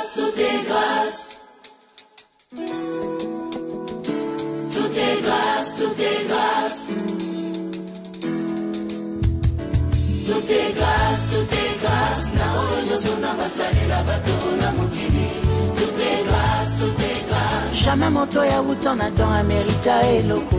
grâce, tout est grâce. Tout est grâce, tout est grâce. Tout est grâce, tout est grâce. Na onyo sonza basale la bateau na mokili. Tout est grâce, tout est grâce. Jamais moto ya wuton na don Amerita et loko.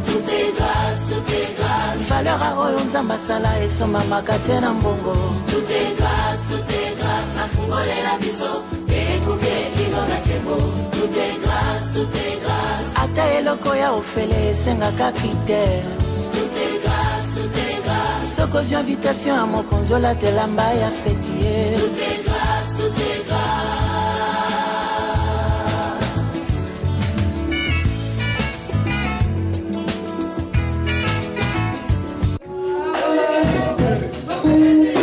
Tout est grâce, tout est grâce. Valeur a oyo nzamba sala et soma makate na mbongo. Tout est grâce, tout est grâce. Afungole la biso, ekuke kino na kembo. Tout est grâce, tout est grâce. Ata eloko ya ofele sengaka critère. Tout est grâce, tout est grâce. Sokozi invitation à mon konzo la telamba ya fêtier. Tout est grâce, tout est grâce. Yeah.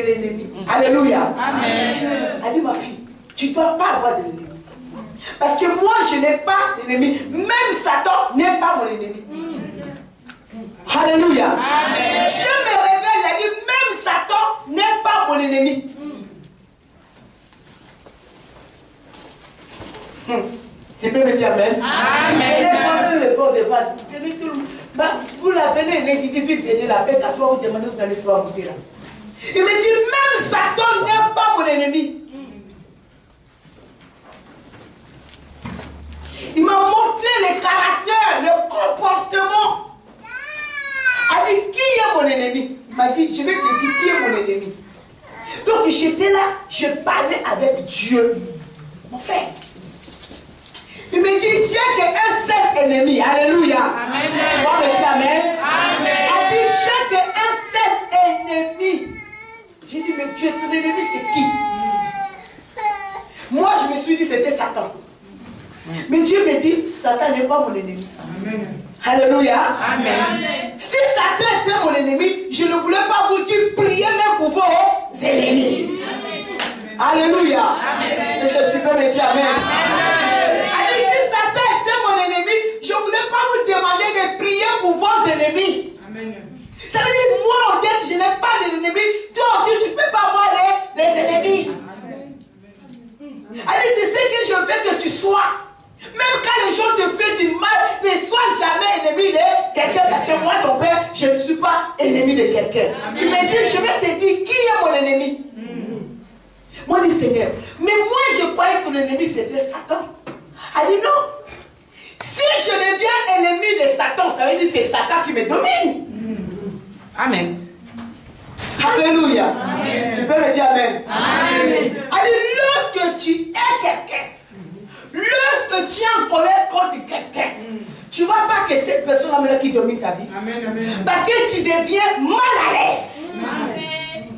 de l'ennemi. Alléluia. Amen. Elle dit, ma fille, tu ne dois pas avoir de l'ennemi. Parce que moi, je n'ai pas d'ennemi. Même Satan n'est pas mon ennemi. Alléluia. Amen. Je me révèle, elle dit, même Satan n'est pas mon ennemi. Tu peux me dire Amen. Amen. Vous la venez, l'individu venez la paix, quand vous demandez, vous allez se voir goûter là. Il me dit, même Satan n'est pas mon ennemi. Il m'a montré le caractère, le comportement. Il dit, qui est mon ennemi? Il m'a dit, je vais te dire qui est mon ennemi. Donc j'étais là, je parlais avec Dieu. Mon frère. Il me dit, Dieu qu'un seul ennemi. Alléluia. Amen. On me dit Amen. Amen. Il dit, Dieu qu'un seul ennemi. J'ai dit, mais Dieu, ton ennemi c'est qui? Moi je me suis dit, c'était Satan. Mais Dieu me dit, Satan n'est pas mon ennemi. Amen. Alléluia. Amen. Si Satan était mon ennemi, je ne voulais pas vous dire, priez même pour vos ennemis. Amen. Alléluia. Amen. Et je peux me dire Amen. Amen. Si Satan était mon ennemi, je ne voulais pas vous demander de prier pour vos ennemis. Amen. Ça veut dire, moi, peut-être, je n'ai pas d'ennemis. Toi aussi, tu ne peux pas avoir les ennemis. Allez, c'est ce que je veux que tu sois. Même quand les gens te font du mal, ne sois jamais ennemi de quelqu'un. Parce que moi, ton père, je ne suis pas ennemi de quelqu'un. Il me dit, je vais te dire qui est mon ennemi. Moi, je dis, Seigneur, mais moi, je croyais que ton ennemi, c'était Satan. Elle dit, non. Si je deviens ennemi de Satan, ça veut dire que c'est Satan qui me domine. Amen. Alléluia. Amen. Tu peux me dire Amen. Amen. Elle dit, lorsque tu es quelqu'un, lorsque tu es en colère contre quelqu'un, tu ne vois pas que cette personne-là qui domine ta vie. Amen, amen. Parce que tu deviens mal à l'aise. Amen.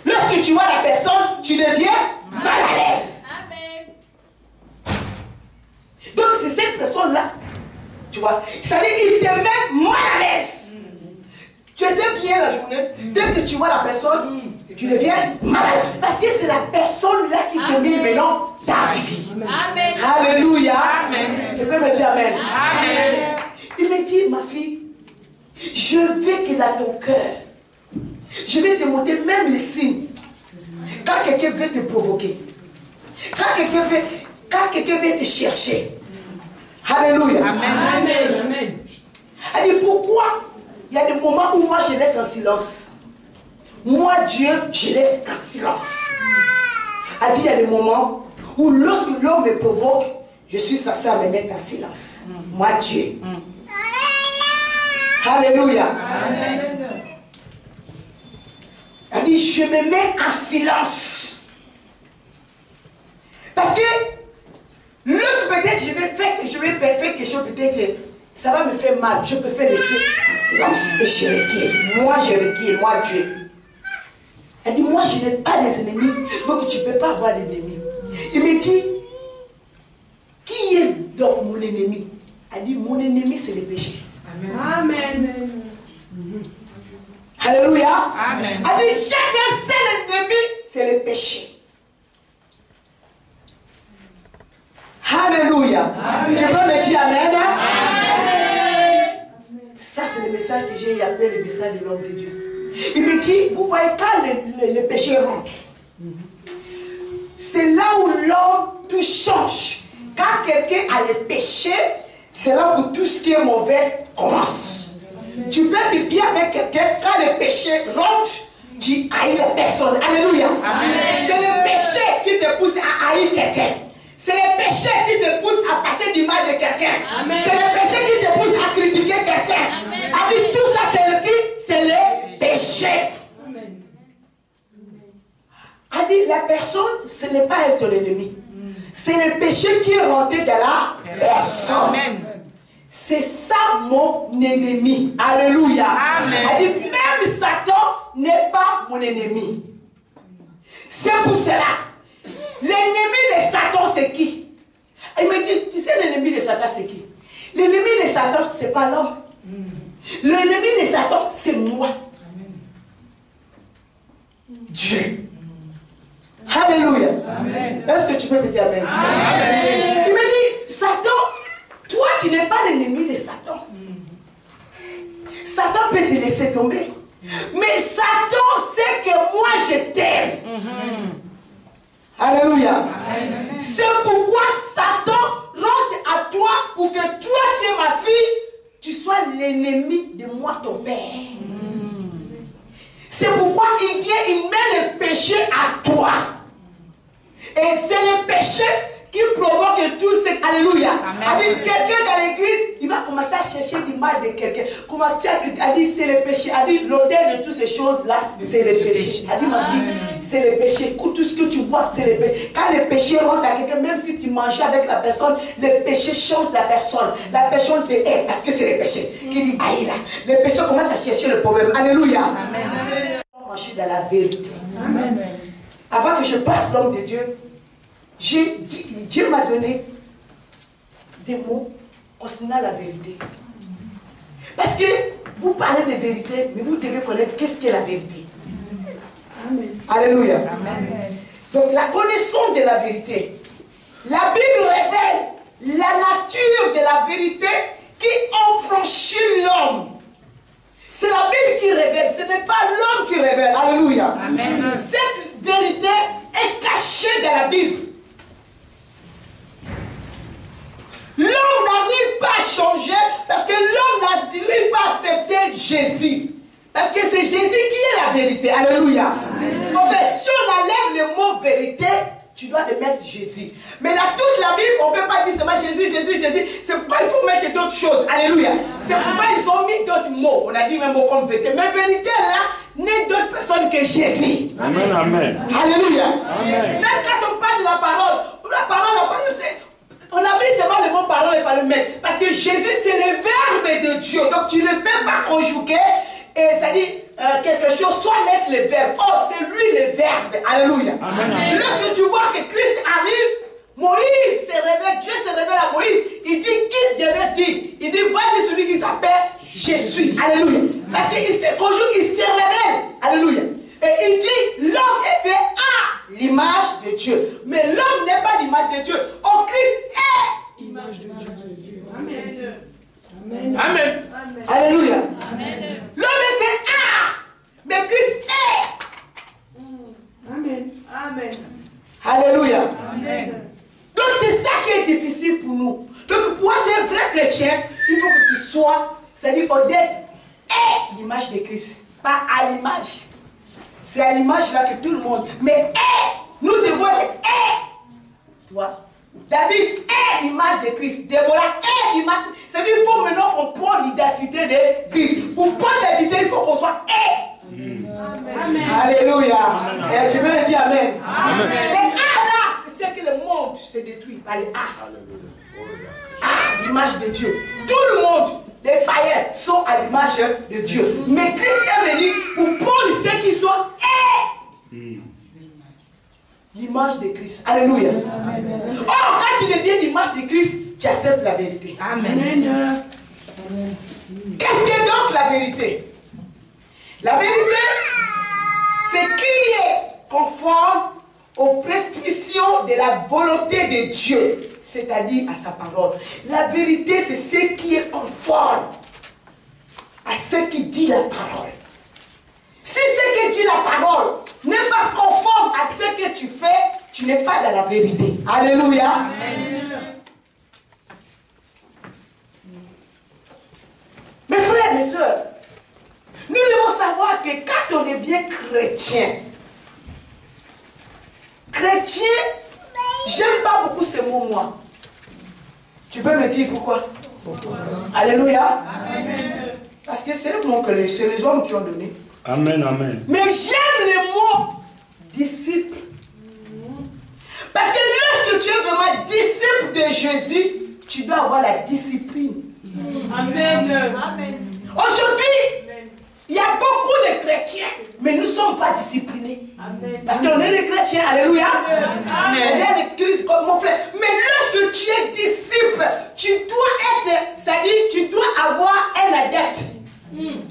Lorsque tu vois la personne, tu deviens mal à l'aise. Amen. Donc c'est cette personne-là, tu vois, ça veut dire qu'il te met mal à l'aise. Tu étais bien la journée, dès que tu vois la personne, tu deviens malade. Parce que c'est la personne-là qui domine maintenant ta vie. Amen. Alléluia. Amen. Tu peux me dire Amen. Amen. Il me dit, ma fille, je veux que dans ton cœur, je vais te montrer même les signes. Quand quelqu'un veut te provoquer, quand quelqu'un veut te chercher. Alléluia. Amen. Amen. Elle dit, pourquoi? Il y a des moments où moi je laisse en silence. Moi, Dieu, je laisse en silence. Elle dit, il y a des moments où lorsque l'homme me provoque, je suis censé me mettre en silence. Moi, Dieu. Alléluia. Amen. Elle dit, je me mets en silence. Parce que lorsque peut-être je vais faire quelque chose, peut-être ça va me faire mal. Je préfère laisser en silence et je requiers. Moi, je requiers. Moi, Dieu. Elle dit, moi, je n'ai pas des ennemis. Donc, tu ne peux pas avoir d'ennemis. Il me dit, qui est donc mon ennemi? Elle dit, mon ennemi, c'est le péché. Amen. Amen. Alléluia. Amen. Elle dit, chacun sait l'ennemi, c'est le péché. Alléluia. Amen. Tu peux me dire Amen? Amen. Ça, c'est le message que j'ai appelé le message de l'homme de Dieu. Il me dit, vous voyez, quand le péché rentre, c'est là où l'homme tout change. Quand quelqu'un a le péché, c'est là où tout ce qui est mauvais commence. Tu peux être bien avec quelqu'un, quand le péché rentre, tu haïs la personne. Alléluia. C'est le péché qui te pousse à haïr quelqu'un. C'est le péché qui te pousse à passer du mal de quelqu'un. C'est le péché qui te pousse à critiquer quelqu'un. Avec tout ça, c'est le qui? C'est le péché. A dit, la personne, ce n'est pas elle ton ennemi. C'est le péché qui est rentré dans la personne. C'est ça mon ennemi. Alléluia. Elle dit, même Satan n'est pas mon ennemi. C'est pour cela. L'ennemi de Satan, c'est qui? Il me dit, tu sais l'ennemi de Satan, c'est qui? L'ennemi de Satan, ce n'est pas l'homme. L'ennemi de Satan, c'est moi. Dieu. Alléluia. Est-ce que tu peux me dire amen? Amen. Il me dit, Satan, toi tu n'es pas l'ennemi de Satan. Satan peut te laisser tomber. Mais Satan sait que moi je t'aime. Alléluia. C'est pourquoi Satan rentre à toi pour que toi qui es ma fille, tu sois l'ennemi de moi ton père. C'est pourquoi il vient, il met le péché à toi. Et c'est le péché qui provoque tout ce... Alléluia. Quelqu'un dans l'église, il va commencer à chercher du mal de quelqu'un. Comment tu as dit c'est le péché. A dit l'odeur de toutes ces choses-là, c'est le péché. A dit ma fille, c'est le péché. Tout ce que tu vois, c'est le péché. Quand le péché rentre à quelqu'un, même si tu manges avec la personne, le péché chante la personne. La personne te hait parce que c'est le péché. Qui dit aïe là. Le péché commence à chercher le problème. Alléluia. Amen. Moi, je suis dans la vérité. Amen. Avant que je passe l'homme de Dieu, Dieu m'a donné des mots concernant la vérité. Parce que vous parlez de vérité, mais vous devez connaître qu'est-ce qu'est la vérité. Amen. Alléluia. Amen. Donc la connaissance de la vérité. La Bible révèle la nature de la vérité qui affranchit l'homme. C'est la Bible qui révèle, ce n'est pas l'homme qui révèle. Alléluia. Amen. Cette vérité est cachée dans la Bible. L'homme n'arrive pas à changer parce que l'homme n'arrive pas à accepter Jésus. Parce que c'est Jésus qui est la vérité. Alléluia. Amen. En fait, si on enlève le mot vérité, tu dois le mettre Jésus. Mais dans toute la Bible, on ne peut pas dire seulement Jésus, Jésus, Jésus. C'est pourquoi il faut mettre d'autres choses. Alléluia. C'est pourquoi ils ont mis d'autres mots. On a dit même mot comme vérité. Mais vérité là, n'est d'autre personne que Jésus. Amen, amen. Alléluia. Amen. Même quand on parle de la parole, c'est... On a mis seulement le mot parole, il fallait le mettre. Parce que Jésus, c'est le verbe de Dieu. Donc tu ne peux pas conjuguer. Et ça dit quelque chose, soit mettre le verbe. Oh, c'est lui le verbe. Alléluia. Amen. Lorsque tu vois que Christ arrive, Moïse se révèle, Dieu se révèle à Moïse. Il dit, qui je vais dire? Il dit, va dire celui qui s'appelle Je suis. Alléluia. Parce qu'il se conjugue, il se révèle. Alléluia. Et il dit, l'homme est fait à l'image de Dieu. Mais l'homme n'est pas l'image de Dieu. Oh, Christ est l'image de Dieu. Amen. Amen. Amen. Alléluia. Amen. L'homme est fait à, mais Christ est. Amen. Amen. Alléluia. Amen. Donc c'est ça qui est difficile pour nous. Donc pour être un vrai chrétien, il faut que tu sois, c'est-à-dire Odette est l'image de Christ. Pas à l'image. C'est à l'image là que tout le monde. Mais nous devons être toi. David est l'image de Christ. Déborah est l'image. C'est-à-dire qu'il faut maintenant comprendre l'identité de Christ. Pour prendre l'identité, il faut qu'on soit Amen. Alléluia. Et je vais dire Amen. Amen. Les là, c'est ce que le monde se détruit par les l'image de Dieu. Tout le monde, les païens, sont à l'image de Dieu. Mais Christ est venu pour prendre ceux qui sont l'image de Christ. Alléluia. Amen. Or, quand tu deviens l'image de Christ, tu acceptes la vérité. Amen. Qu'est-ce que donc la vérité? La vérité, c'est qui est conforme aux prescriptions de la volonté de Dieu, c'est-à-dire à sa parole. La vérité, c'est ce qui est conforme à ce qui dit la parole. Si ce que dit la parole n'est pas conforme à ce que tu fais, tu n'es pas dans la vérité. Alléluia. Amen. Mes frères, mes soeurs, nous devons savoir que quand on devient chrétien, j'aime pas beaucoup ce mot moi. Tu peux me dire pourquoi? Alléluia. Amen. Parce que c'est le mot que c'est les hommes qui ont donné. Amen, amen. Mais j'aime le mot disciple. Parce que lorsque tu es vraiment disciple de Jésus, tu dois avoir la discipline. Amen. Amen. Aujourd'hui, il y a beaucoup de chrétiens, mais nous ne sommes pas disciplinés. Amen. Parce qu'on est des chrétiens, alléluia. Amen. On est des Christ comme mon frère. Mais lorsque tu es disciple, tu dois être, c'est-à-dire tu dois avoir un adepte.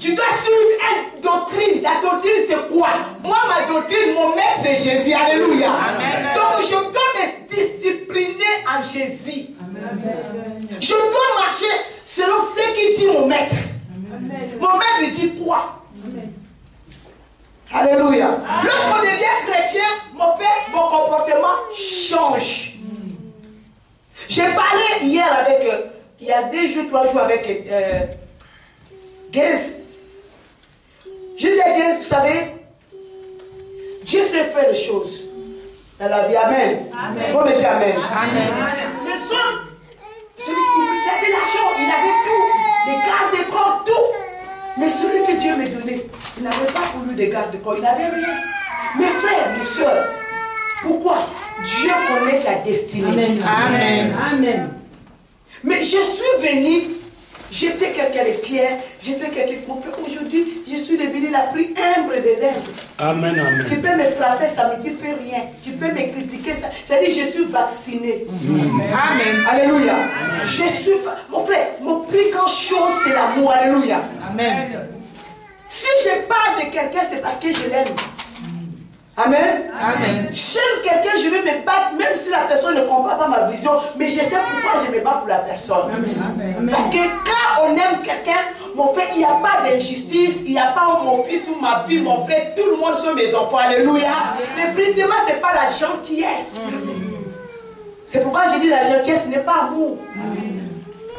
Tu dois suivre une doctrine. La doctrine, c'est quoi? Moi, ma doctrine, mon maître c'est Jésus. Alléluia. Amen. Donc je dois me discipliner en Jésus. Amen. Je dois marcher selon ce qu'il dit mon maître. Amen. Mon maître dit quoi? Amen. Alléluia. Lorsqu'on devient chrétien, mon comportement change. J'ai parlé hier avec, il y a 2 jours, 3 jours avec Gaze. Je dis à Gaze, vous savez, Dieu sait faire les choses dans la vie. Amen. Il faut me dire Amen. Amen. Le soir, celui qui avait l'argent, il avait tout, des gardes-corps, tout. Mais celui que Dieu me donnait, il n'avait pas voulu des gardes-corps, il n'avait rien. Mes frères, mes soeurs, pourquoi? Dieu connaît ta destinée. Amen. Amen. Amen. Mais je suis venu, j'étais quelqu'un de fier, j'étais quelqu'un de confiant. Aujourd'hui, je suis devenue la plus humble des humbles. Amen, amen. Tu peux me frapper, ça ne me dit plus rien. Tu peux me critiquer, ça. C'est-à-dire je suis vacciné. Amen. Alléluia. Amen. Je suis, mon frère, mon plus grande chose, c'est l'amour. Alléluia. Amen. Si je parle de quelqu'un, c'est parce que je l'aime. Amen. Amen. J'aime quelqu'un, je vais me battre, même si la personne ne comprend pas ma vision, mais je sais pourquoi je me bats pour la personne. Amen. Amen. Parce que quand on aime quelqu'un, mon frère, il n'y a pas d'injustice, il n'y a pas mon fils ou ma fille, mon frère, tout le monde sont mes enfants. Alléluia. Mais précisément, ce n'est pas la gentillesse. C'est pourquoi je dis la gentillesse n'est pas amour. Amen.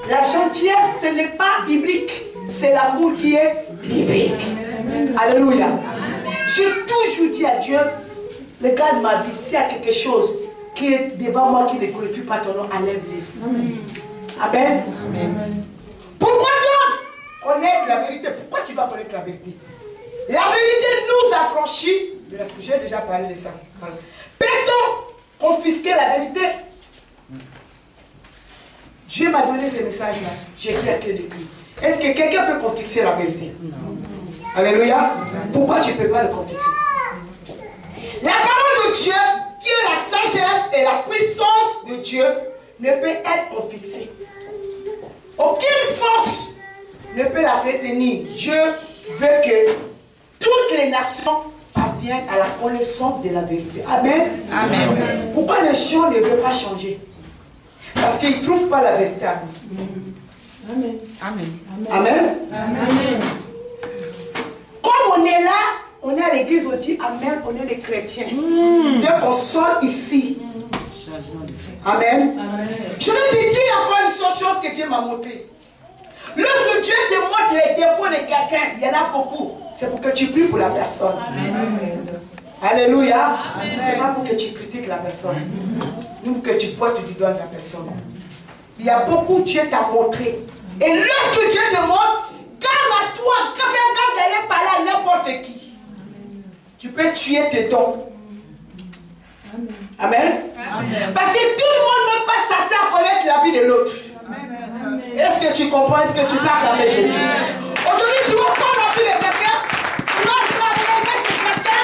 La gentillesse, ce n'est pas biblique. C'est l'amour qui est biblique. Amen. Alléluia. J'ai toujours dit à Dieu, regarde ma vie, s'il y a quelque chose qui est devant moi qui ne glorifie pas ton nom, enlève-le. Amen. Amen. Amen. Pourquoi donc connaître la vérité? Pourquoi tu dois connaître la vérité? La vérité nous affranchit. J'ai déjà parlé de ça. Peut-on confisquer la vérité? Dieu m'a donné ce message-là. J'ai écrit à quel écrit. Est-ce que quelqu'un peut confisquer la vérité? Non. Alléluia. Pourquoi je ne peux pas le confisquer? La parole de Dieu, qui est la sagesse et la puissance de Dieu, ne peut être confisquée. Aucune force ne peut la retenir. Dieu veut que toutes les nations parviennent à la connaissance de la vérité. Amen. Amen. Pourquoi les gens ne veulent pas changer? Parce qu'ils ne trouvent pas la vérité à nous. Amen. Amen. Amen. Amen. Comme on est là, on est à l'église, on dit Amen, on est les chrétiens. Dieu qu'on sort ici. Amen. Amen. Je vais te dire encore une seule chose que Dieu m'a montré. Lorsque Dieu te montre les défauts de quelqu'un, il y en a beaucoup. C'est pour que tu pries pour la personne. Amen. Alléluia. Ce n'est pas pour que tu critiques la personne. Ni pour que tu pointes du doigt de la personne. Il y a beaucoup Dieu t'a montré. Et lorsque Dieu te montre, garde à toi, quand d'aller parler à n'importe qui. Tu peux tuer tes dons. Amen. Amen. Parce que tout le monde n'est pas censé connaître la vie de l'autre. Est-ce que tu comprends? Est-ce que tu parles avec Jésus? Aujourd'hui, tu vas prendre la vie de quelqu'un, tu vas ramener sur quelqu'un,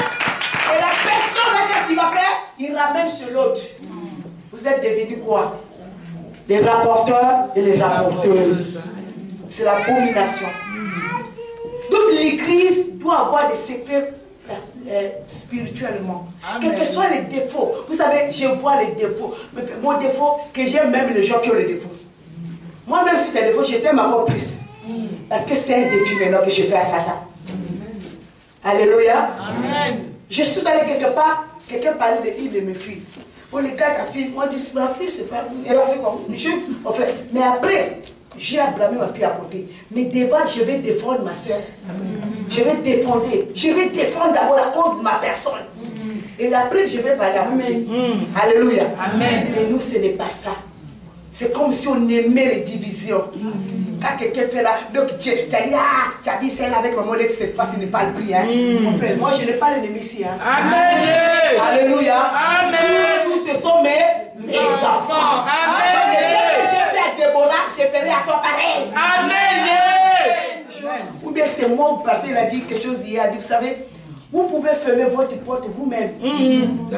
et la personne, qu'est-ce qu'il va faire? Il ramène sur l'autre. Vous êtes devenus quoi? Les rapporteurs et les rapporteuses. C'est l'abomination. Donc l'église doit avoir des secrets spirituellement. Amen. Quels que soient les défauts. Vous savez, je vois les défauts. Mon défaut, que j'aime même les gens qui ont les défauts. Moi-même, si tu as des défauts, je t'aime encore plus. Parce que c'est un défi maintenant que je fais à Satan. Alléluia. Amen. Je suis allé quelque part, quelqu'un parlait de il de mes filles. Bon, les gars, ta fille, moi, je dis, ma fille, c'est pas. Elle a fait comme mais après, j'ai blâmé ma fille à côté. Mais devant, je vais défendre ma soeur. Je vais défendre. Je vais défendre d'abord la cause de ma personne. Et après, je vais parler à côté. Alléluia. Amen. Mais nous, ce n'est pas ça. C'est comme si on aimait les divisions. Quand quelqu'un fait là, donc tu as dit, ah, tu as vu celle avec maman, cette fois, ce n'est pas le prix. Hein. Moi, je n'ai pas l'ennemi ici. Hein. Amen. Alléluia. Amen. Tous, ce sont mes enfants. Amen. Et ce que j'ai fait à Déborah, je ferai à toi pareil. Amen. Ou bien c'est moi, parce qu'il a dit quelque chose hier, il a dit, vous savez, vous pouvez fermer votre porte vous-même.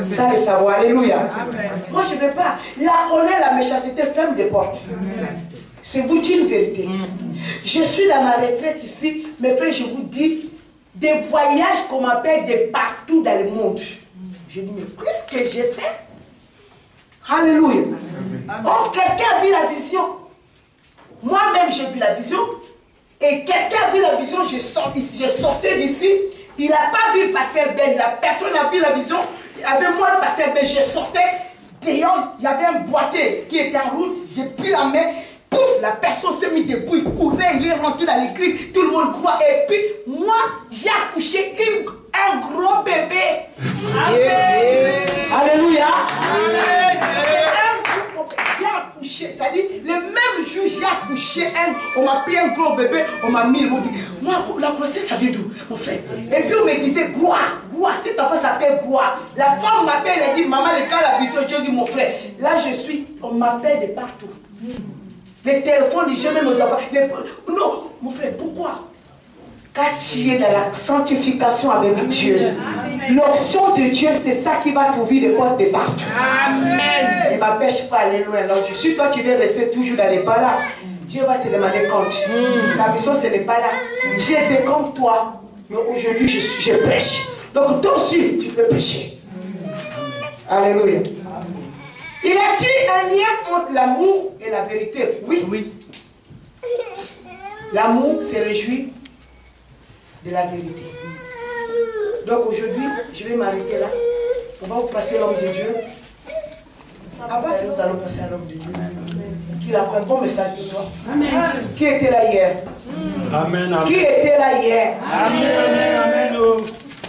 Ça, le savoir. Alléluia. Amen. Moi, je ne vais pas. La colère, la méchanceté ferme des portes. C'est vous dire une vérité. Je suis dans ma retraite ici. Mes frères, je vous dis, des voyages qu'on m'appelle de partout dans le monde. Je dis, mais qu'est-ce que j'ai fait? Alléluia. Oh, quelqu'un a vu la vision. Moi-même, j'ai vu la vision. Et quelqu'un a vu la vision, j'ai sorti d'ici. Il n'a pas vu le pasteur Ben. La personne a vu la vision. Avec moi, le pasteur Ben, j'ai sorti. Dehors, il y avait un boîtier qui était en route. J'ai pris la main. Pouf, la personne s'est mise debout. Il courait, il est rentré dans l'église. Tout le monde croit. Et puis, moi, j'ai accouché un gros bébé. Amen. Alléluia. Amen. J'ai accouché, c'est-à-dire, le même jour, j'ai accouché on m'a pris un gros bébé, on m'a mis, moi, la grossesse, ça vient d'où, mon frère? Et puis, on me disait, gloire, cet enfant s'appelle gloire. La femme m'appelle, elle dit, maman, quand la vision, j'ai dit, mon frère, là, on m'appelle de partout. Les téléphones, je mets nos enfants. Non, mon frère, pourquoi? Quand tu es dans la sanctification avec Dieu, l'onction de Dieu, c'est ça qui va t'ouvrir les portes de partout. Amen. Il ne m'empêche pas aller loin. Alors, je suis toi, tu veux rester toujours dans les pas là. Dieu va te demander compte. La mission, ce n'est pas là. J'étais comme toi, mais aujourd'hui, je prêche. Donc, toi aussi, tu peux prêcher. Alléluia. Il a-t-il un lien entre l'amour et la vérité? Oui. Oui. L'amour se réjouit de la vérité. Donc aujourd'hui, je vais m'arrêter là. On va vous passer l'homme de Dieu. Avant que nous allons passer à l'homme de Dieu, qu'il a un bon message de toi. Amen. Qui était là hier? Amen. Qui était là hier? Amen. Amen.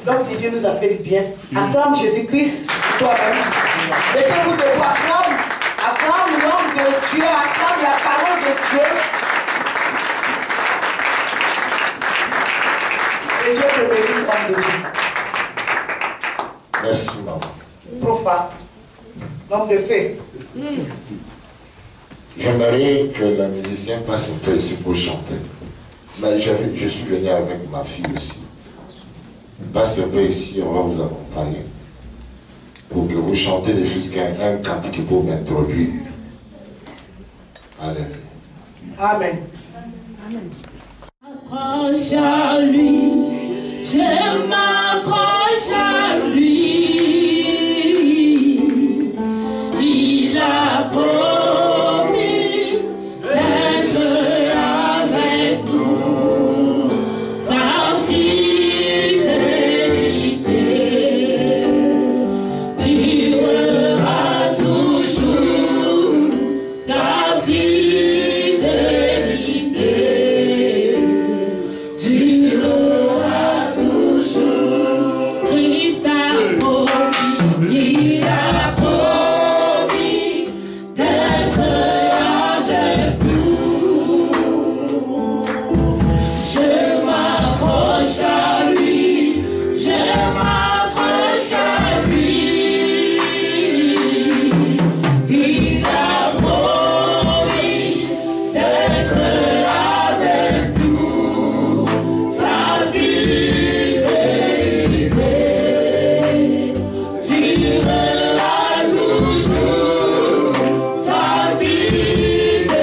L'homme de Dieu nous a fait du bien. Acclame Jésus-Christ, toi-même. Mettez-vous debout, acclame l'homme de Dieu, acclame la parole de Dieu. Et Dieu te bénisse, l'homme de Dieu. Merci, maman. Profa, l'homme de fée. J'aimerais que le musicien passe un peu ici pour chanter. Mais je suis venu avec ma fille aussi. Passe un peu ici, on va vous accompagner. Pour que vous chantez des choses un cantique pour m'introduire. Alléluia. Amen. M'accroche à lui, je m'accroche à lui. Il a promis d'être avec nous, sa fidélité durera toujours, sa fidélité durera toujours. Christ a promis, il a promis d'être avec nous. Je m'accroche à lui, je m'accroche à lui. Il a promis d'être avec nous, sa fidélité durera toujours, sa fidélité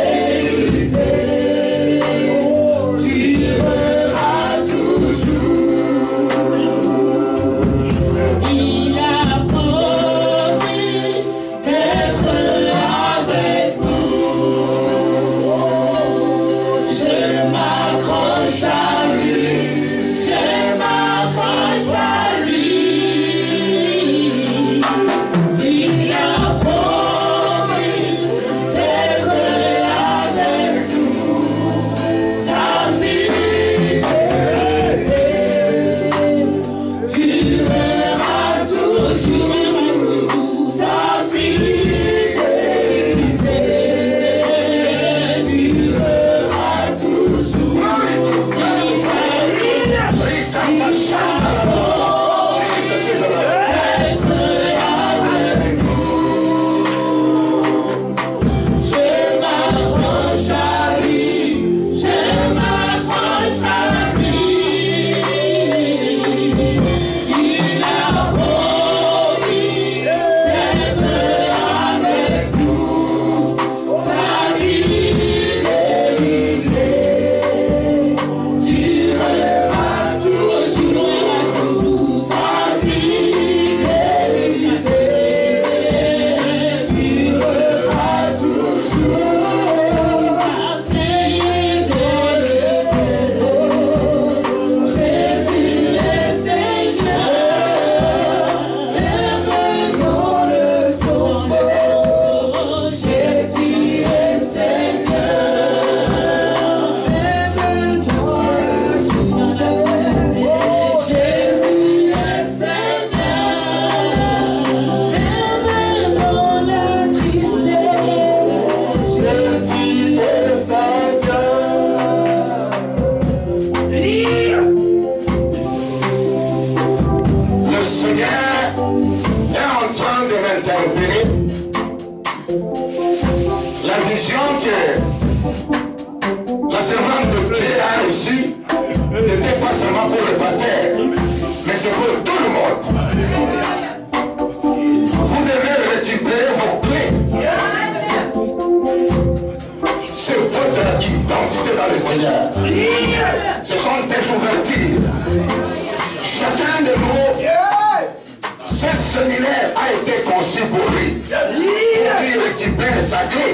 durera toujours. Il a promis d'être avec nous. Je m'accroche à lui, je m'accroche à lui. Il a promis d'être avec nous, sa fidélité durera toujours, sa fidélité durera toujours. Je m'accroche à lui, je m'accroche à lui. Il a promis séminaire a été conçu pour lui. Pour qu'il récupère sa clé.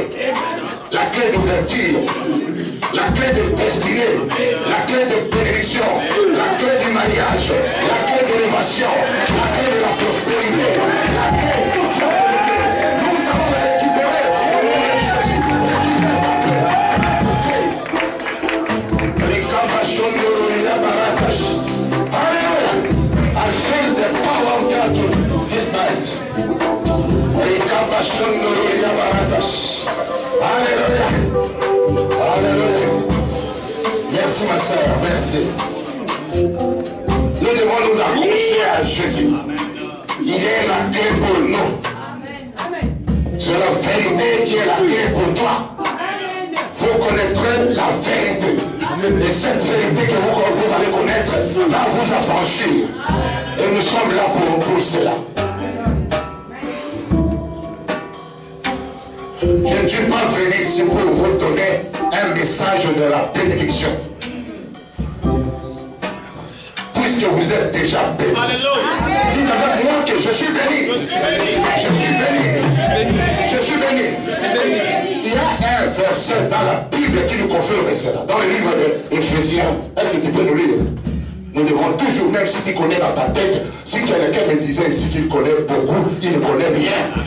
La clé d'ouverture. La clé de destinée. La clé de bénédiction. La clé du mariage. La clé de l'élévation. La clé de la prospérité. La clé de toute sorte de clés. Nous allons la récupérer. I feel the power of God this night. Alléluia. Alléluia. Merci ma soeur, merci. Nous devons nous accrocher à Jésus. Il est la clé pour nous. C'est la vérité qui est la clé pour toi. Vous connaîtrez la vérité. Et cette vérité que vous allez connaître va vous affranchir. Et nous sommes là pour cela. Je ne suis pas venu ici pour vous donner un message de la bénédiction. Puisque vous êtes déjà bénis. Dites avec moi que je suis béni. Je suis béni. Je suis béni. Il y a un verset dans la Bible qui nous confirme cela. Dans le livre d'Éphésiens. Est-ce que tu peux nous lire? Nous devons toujours, même si tu connais dans ta tête, si quelqu'un me disait ici qu'il connaît beaucoup, il ne connaît rien.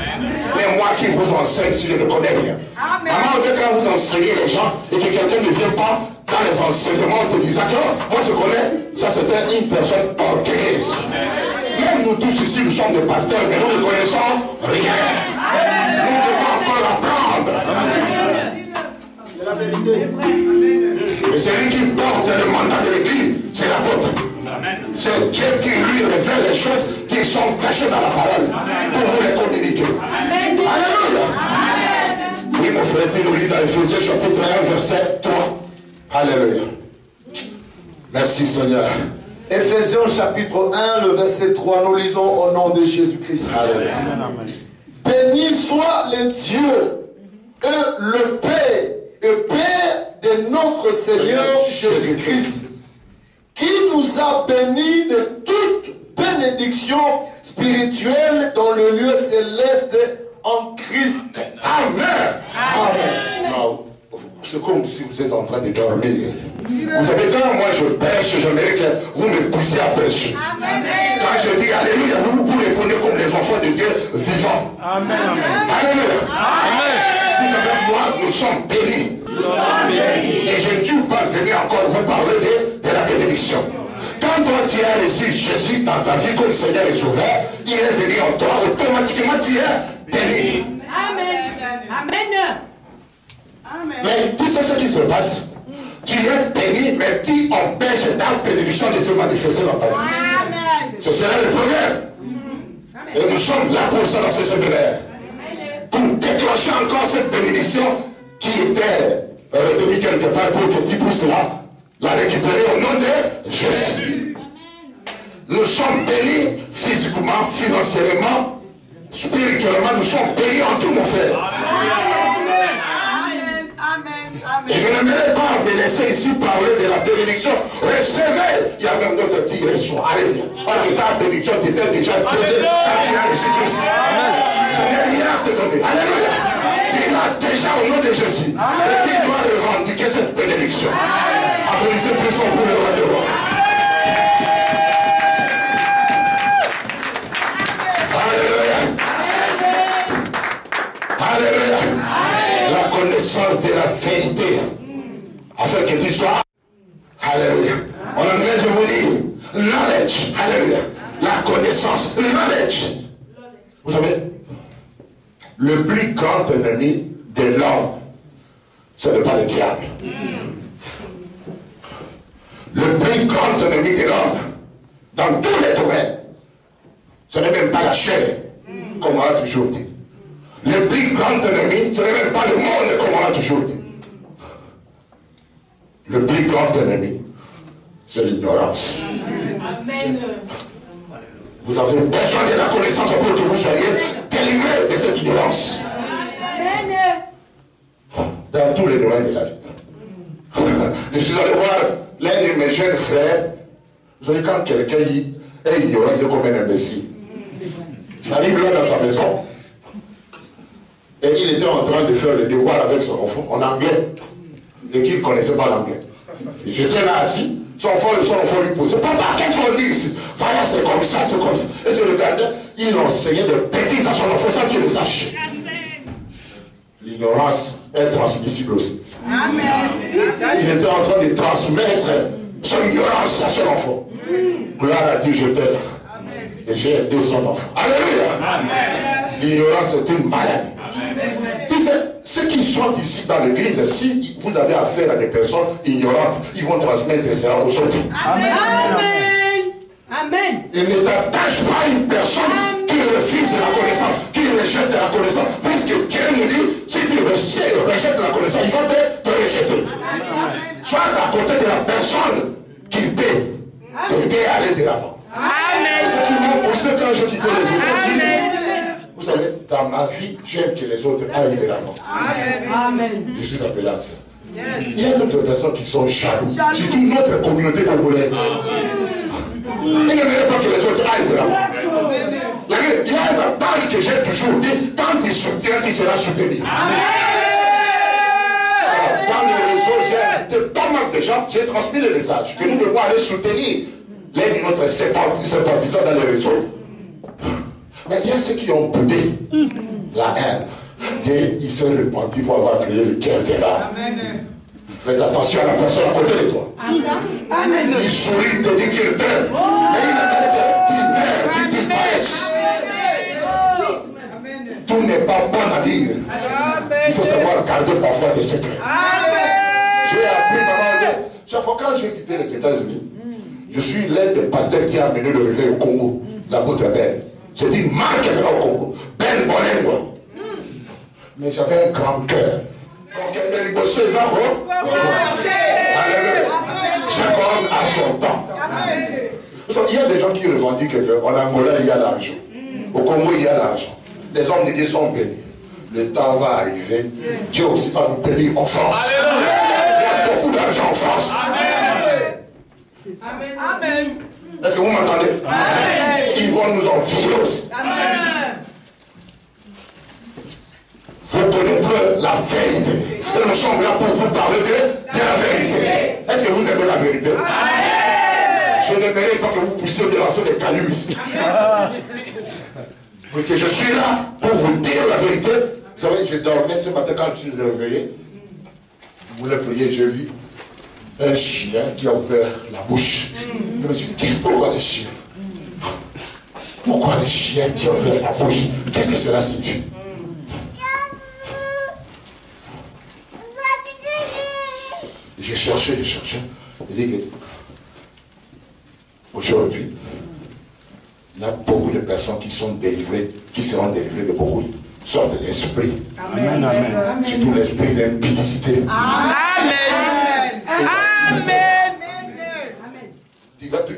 Mais moi qui vous enseigne, si je ne connais rien. Maman, quand vous enseignez les gens et que quelqu'un ne vient pas dans les enseignements te disant que moi je connais, ça c'était une personne orgueilleuse. Même nous tous ici, nous sommes des pasteurs, mais nous ne connaissons rien. Nous devons encore apprendre. C'est la vérité. Et celui qui porte le mandat de l'église, c'est l'apôtre. C'est Dieu qui lui révèle les choses qui sont cachées dans la parole pour vous les communiquer. Alléluia. Oui, mon frère, tu nous lis dans Éphésiens chapitre 1, verset 3. Alléluia. Merci Seigneur. Éphésiens chapitre 1, le verset 3, nous lisons au nom de Jésus-Christ. Alléluia. Béni soit le Dieu et le Père de notre Seigneur Jésus-Christ, qui nous a bénis de toute bénédiction spirituelle dans le lieu céleste en Christ. Amen. Amen. Non, c'est comme si vous êtes en train de dormir. Vous savez, quand moi je pêche, j'aimerais que vous me poussiez à pêcher. Amen. Quand je dis Alléluia, vous répondez comme les enfants de Dieu vivants. Amen. Alléluia. Amen. Dites avec moi, nous sommes bénis. Et je ne suis pas venu encore vous parler de la bénédiction. Quand toi tu as reçu Jésus dans ta vie comme Seigneur et Sauveur, il est venu en toi, automatiquement tu es béni. Amen. Amen. Mais tu sais ce qui se passe? Tu es béni, mais tu empêches ta bénédiction de se manifester dans ta vie. Amen. Ce sera le problème. Et nous sommes là pour ça dans ce séminaire. Pour déclencher encore cette bénédiction qui était retenue quelque part pour que tu puisses la récupérer au nom de Jésus. Nous sommes bénis physiquement, financièrement, spirituellement, nous sommes bénis en tout, mon frère. Et je n'aimerais pas me laisser ici parler de la bénédiction. Recevez. Il y a même d'autres qui reçoivent. Alléluia. Parce que ta bénédiction t'était déjà donnée quand tu as reçu Christ. Je n'ai rien à te donner. Alléluia. Tu l'as déjà au nom de Jésus. Et tu dois revendiquer cette bénédiction. Applaudissez plus fort pour le roi de roi. Alléluia. Alléluia. La connaissance de la vérité, afin que tu sois, alléluia. En anglais, je vous dis, knowledge, alléluia. La connaissance, knowledge. Vous savez, le plus grand ennemi de l'homme, ce n'est pas le diable. Le plus grand ennemi de l'homme, dans tous les domaines, ce n'est même pas la chair, comme on l'a toujours dit. Le plus grand ennemi, ce n'est même pas le monde, comme on l'a toujours dit. Le plus grand ennemi, c'est l'ignorance. Vous avez besoin de la connaissance pour que vous soyez délivrés de cette ignorance. Dans tous les domaines de la vie. Je suis allé voir l'un de mes jeunes frères. Vous savez, quand quelqu'un est ignorant, il est comme un imbécile. J'arrive là dans sa maison. Et il était en train de faire le devoir avec son enfant en anglais. Et qu'il ne connaissait pas l'anglais. J'étais là assis. Son enfant lui posait. Papa, qu'est-ce qu'on dit ici? Voilà, c'est comme ça, c'est comme ça. Et je regardais, il enseignait des bêtises à son enfant sans qu'il le sache. L'ignorance est transmissible aussi. Amen. Il était en train de transmettre son ignorance à son enfant. Gloire à Dieu, je t'aime. Et j'ai aidé son enfant. Alléluia. L'ignorance est une maladie. Tu sais, ceux qui sont ici dans l'église, si vous avez affaire à des personnes ignorantes, ils vont transmettre cela aux autres. Amen. Amen. Il ne t'attache pas à une personne qui refuse la connaissance, qui rejette la connaissance. Puisque Dieu nous dit, si tu rejettes la connaissance, il va te rejeter. Sois à côté de la personne qui peut t'aider à aller de l'avant. C'est ce qui m'a poussé quand je quittais les États-Unis. Vous savez, dans ma vie, j'aime que les autres aillent de l'avant. Amen. Je suis appelé à ça. Il y a d'autres personnes qui sont jaloux, surtout notre communauté congolaise. Ils n'aimeraient pas que les autres aillent de l'avant. Il y a un adage que j'ai toujours dit, quand tu soutiens, tu seras soutenu. Dans les réseaux, j'ai invité pas mal de gens, j'ai transmis le message que nous devons aller soutenir l'un de notre sympathisants dans les réseaux. Mais il y a ceux qui ont boudé la haine. Et ils se sont repentis pour avoir créé le cœur de l'âme. Faites attention à la personne à côté de toi. Amen. Il sourit, il te dit qu'il t'aime. Mais il aimerait que tu meurs, tu disparaisses. Tout n'est pas bon à dire. Il faut savoir garder parfois des secrets. J'ai appris, maman, chaque fois quand j'ai quitté les États-Unis, je suis l'un des pasteurs qui a amené le réveil au Congo, l'apôtre Ben. C'est une marque au Congo. Ben Bonengo. Mais j'avais un grand cœur. Chacun a son temps. Il y a des gens qui revendiquent qu'en Angola il y a l'argent. Au Congo il y a l'argent. Les hommes de Dieu sont bénis. Le temps va arriver. Dieu aussi va nous bénir en France. Il y a beaucoup d'argent en France. Amen. Est-ce que vous m'entendez? Ils vont nous envier aussi. Vous connaîtrez la vérité. Et nous sommes là pour vous parler de la vérité. Est-ce que vous aimez la vérité? Je n'aimerais pas que vous puissiez me lancer des cailloux ici. Parce que je suis là pour vous dire la vérité. Vous savez, je dormais ce matin quand je suis réveillé. Je voulais prier, je vis un chien qui a ouvert la bouche. Je me suis dit, pourquoi le chien? Pourquoi le chien qui a ouvert la bouche? Qu'est-ce que cela signifie? J'ai cherché. Il dit que aujourd'hui, il y a beaucoup de personnes qui sont délivrées, qui seront délivrées de beaucoup de sortes d'esprits. Amen. Surtout l'esprit d'impudicité. Amen. Amen.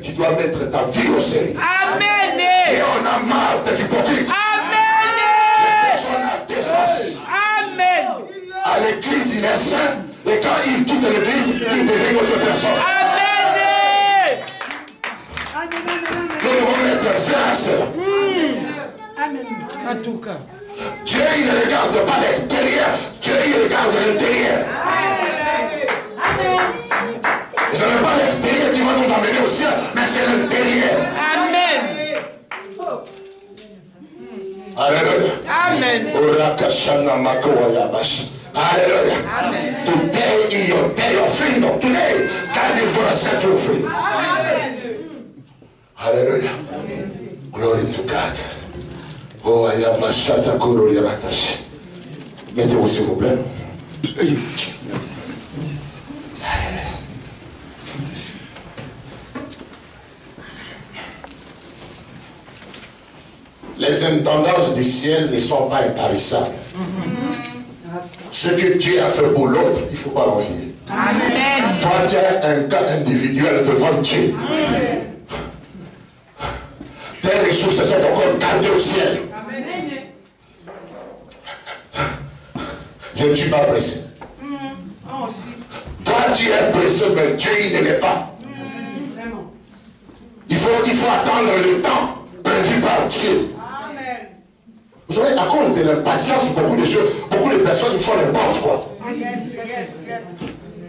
Tu dois mettre ta vie au sérieux. Amen. Et on a marre des hypocrites. Amen. Les personnes à déface. Amen. À l'église, il est saint. Et quand il quitte l'église, il devient autre personne. Amen. Nous devons mettre fin à cela. Amen. En tout cas. Dieu, il ne regarde pas l'extérieur. Dieu, il regarde l'intérieur. Ce n'est pas l'extérieur qui va nous amener au ciel, mais c'est l'intérieur. Amen. Alléluia. Amen. Hallelujah. Amen. Today in your day of freedom. Today, God is going to set you free. Amen. Hallelujah. Amen. Glory to God. Oh, I am a shata kuro yaratash. Mettez-vous s'il vous plaît. Les intendances du ciel ne sont pas intarissables. Ce que Dieu a fait pour l'autre, il ne faut pas l'envier. Amen. Toi, tu as un cas individuel devant Dieu. Amen. Tes ressources sont encore gardées au ciel. Amen. Je ne suis pas pressé. Toi, tu es pressé, mais Dieu, il ne l'est pas. Il faut attendre le temps prévu par Dieu. Vous savez, à cause de l'impatience, beaucoup de choses, beaucoup de personnes font n'importe quoi. Il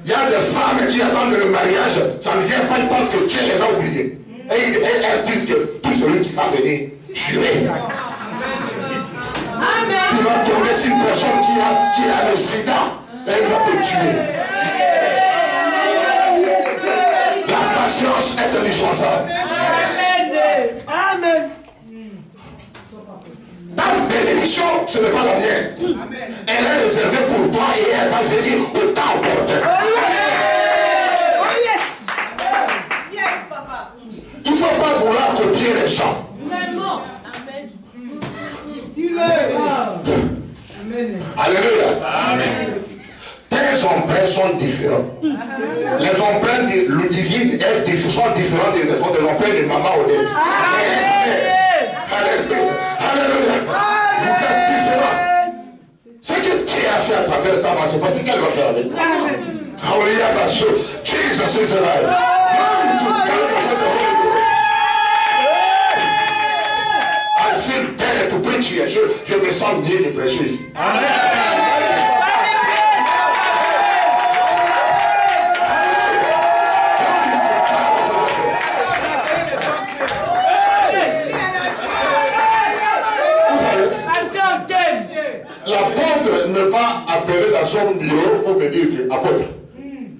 y a des femmes qui attendent le mariage, ça ne vient pas, ils pensent que Dieu les a oubliés. Et elles disent que tout celui qui va venir jurer. Tu vas tomber sur une personne qui a le sida et il va te tuer. La patience est indispensable. Amen. Ta bénédiction, ce n'est pas la mienne. Elle est réservée pour toi et elle va venir au temps opportun. Il ne faut pas vouloir copier les gens. Alléluia. Tes emprunts sont différents. Les emprunts de Ludivine sont différents des emprunts de Maman Odette. Alléluia. Alléluia. Vous êtes différents. Ce que Dieu a fait à travers ta main, c'est pas ce qu'elle va faire avec toi. Hallelujah. Jesus is alive. Glory to God. I feel better to preach here. Je me sens bien de prêcher ici. L'apôtre n'est pas appelé dans son bureau pour me dire que, apôtre,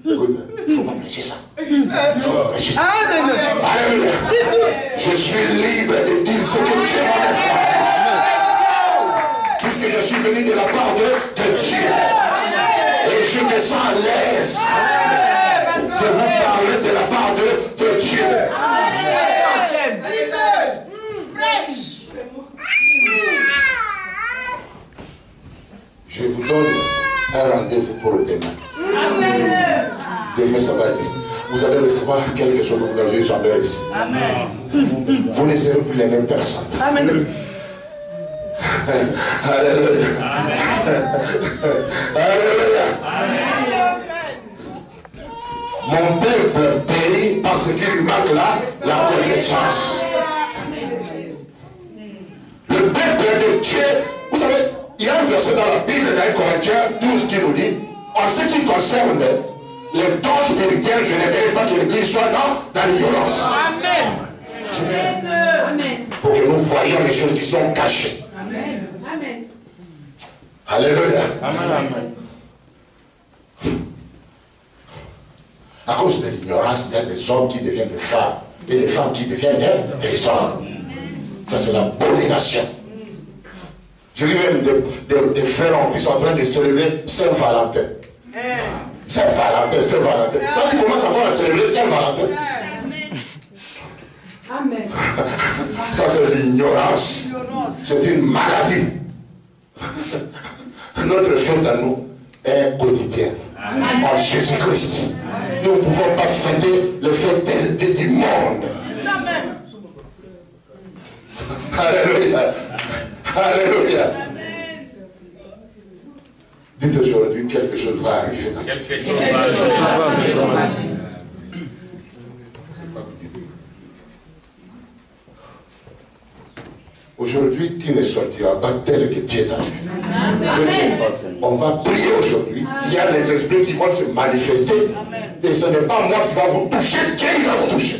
écoute, il ne faut pas prêcher ça. Il faut pas prêcher ça. Alléluia. Je suis libre de dire ce que Dieu m'a dit. Puisque je suis venu de la part de Dieu. Et je me sens à l'aise de vous parler de la part de Dieu. Je vous donne un rendez-vous pour demain. Demain, ça va être. Vous allez recevoir quelque chose que vous n'avez jamais reçu. Vous ne serez plus les mêmes personnes. Amen. Alléluia. Alléluia. Mon peuple périt parce qu'il lui manque la connaissance. Le peuple de Dieu, vous savez, il y a un verset dans la Bible, dans 1 Corinthiens 12 qui nous dit, en ce qui concerne les dons spirituels, je n'aimerais pas que l'Église soit dans l'ignorance. Amen. Pour que nous voyions les choses qui sont cachées. Amen. Amen. Alléluia. Amen. À cause de l'ignorance, il y a des hommes qui deviennent des femmes et des femmes qui deviennent des hommes. Ça, c'est l'abomination. J'ai vu même des frères qui sont en train de célébrer Saint-Valentin. Saint-Valentin, Saint-Valentin. Quand ils commencent encore à célébrer Saint-Valentin, Amen. ça c'est l'ignorance. C'est une maladie. Notre fête à nous est quotidienne. En Jésus-Christ. Nous ne pouvons pas fêter le fête du monde. Alléluia. Alléluia. Dites aujourd'hui, quelque chose va arriver. Quelque chose va arriver dans ma vie. Aujourd'hui, tu ne sortiras pas tel que Dieu t'a vu. On va prier aujourd'hui. Il y a les esprits qui vont se manifester. Et ce n'est pas moi qui va vous toucher, Dieu il va vous toucher.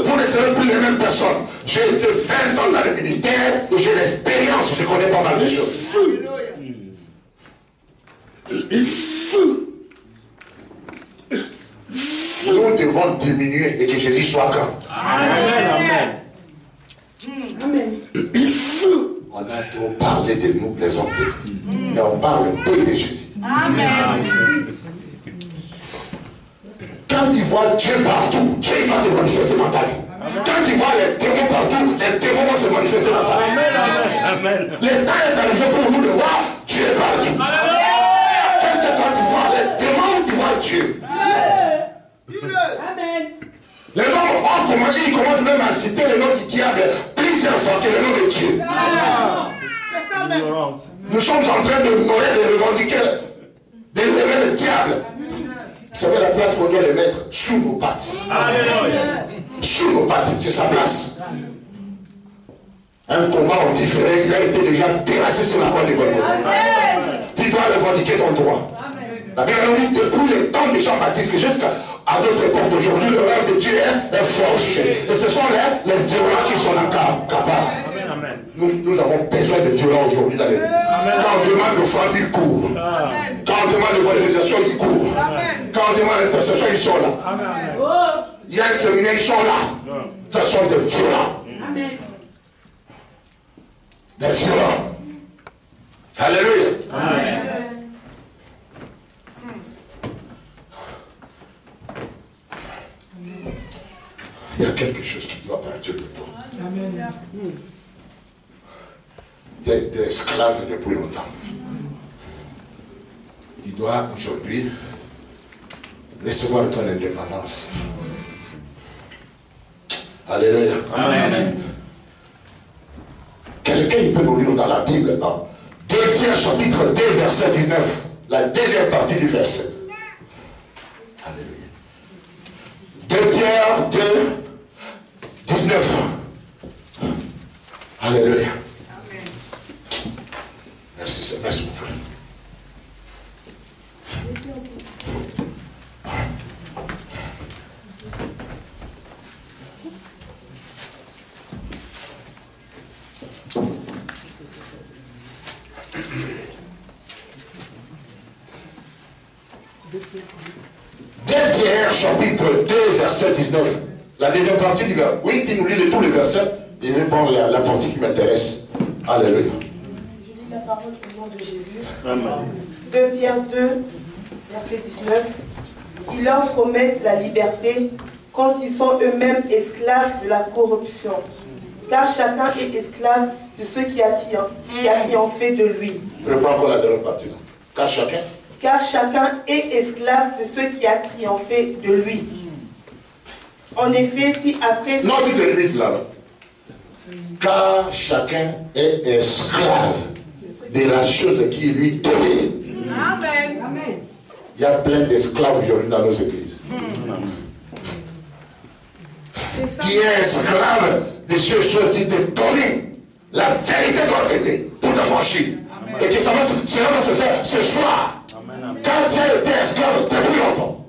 Vous ne serez plus les mêmes personnes. J'ai été 20 ans dans le ministère et j'ai l'expérience, je connais pas mal de choses. Nous devons diminuer et que Jésus soit grand. Amen. Amen. On a trop parlé de nous, les hommes de Dieu. Mais on parle peu de Jésus. Amen. Quand tu vois Dieu partout, Dieu va te manifester dans ta vie. Quand tu vois les démons partout, les démons vont se manifester dans ta vie. Amen. Le temps est arrivé pour nous de voir Dieu partout. Qu'est-ce que quand tu vois les démons, tu vois Dieu? Amen. Les hommes, ils commencent même à citer le nom du diable plusieurs fois que le nom de Dieu. C'est ça même. Nous sommes en train de noyer, de revendiquer, d'élever le diable. Vous savez la place qu'on doit les mettre sous nos pattes. Alléluia. Sous nos pattes, c'est sa place. Un combat en différé, il a été déjà terrassé sur la croix de Golgotha. Tu dois revendiquer ton droit. La Bible nous dit depuis les temps de Jean-Baptiste jusqu'à notre époque d'aujourd'hui, le rêve de Dieu est forgé. Et ce sont les violents qui sont capables. Nous avons besoin de violents aujourd'hui. Quand on demande le front, ils courent. Quand on demande l'évangélisation, ils courent. Quand on demande l'intercession, ils sont là. Il y a un séminaire, ils sont là. Ce sont des violents. Des violents. Alléluia. Amen. Il y a quelque chose qui doit partir de toi. Amen. Tu as été esclave depuis longtemps. Tu dois aujourd'hui recevoir ton indépendance. Alléluia. Amen. Quelqu'un peut nous lire dans la Bible, dans 2 Pierre chapitre 2, verset 19, la deuxième partie du verset. Alléluia. 2 Pierre 2, 19. Alléluia. Merci, merci mon frère. Pierre chapitre 2 verset 19, la deuxième partie du verset. Oui, tu nous lis tous les versets et même prendre la partie qui m'intéresse. Alléluia. Je lis la parole au nom de Jésus. Amen. 2 Pierre 2 verset 19. Ils leur promettent la liberté quand ils sont eux-mêmes esclaves de la corruption, car chacun est esclave de ceux qui a triomphé de lui. Reprends encore la dernière partie. Car chacun est esclave de ceux qui a triomphé de lui. En effet, si après... Non, tu te limites là. Car chacun est esclave de la chose qui lui domine. Amen. Il y a plein d'esclaves aujourd'hui dans nos églises. Tu es esclave de ces choses qui te dominent. La vérité doit fêter pour te franchir. Et que cela va se faire ce soir. Quand tu as été esclave depuis longtemps.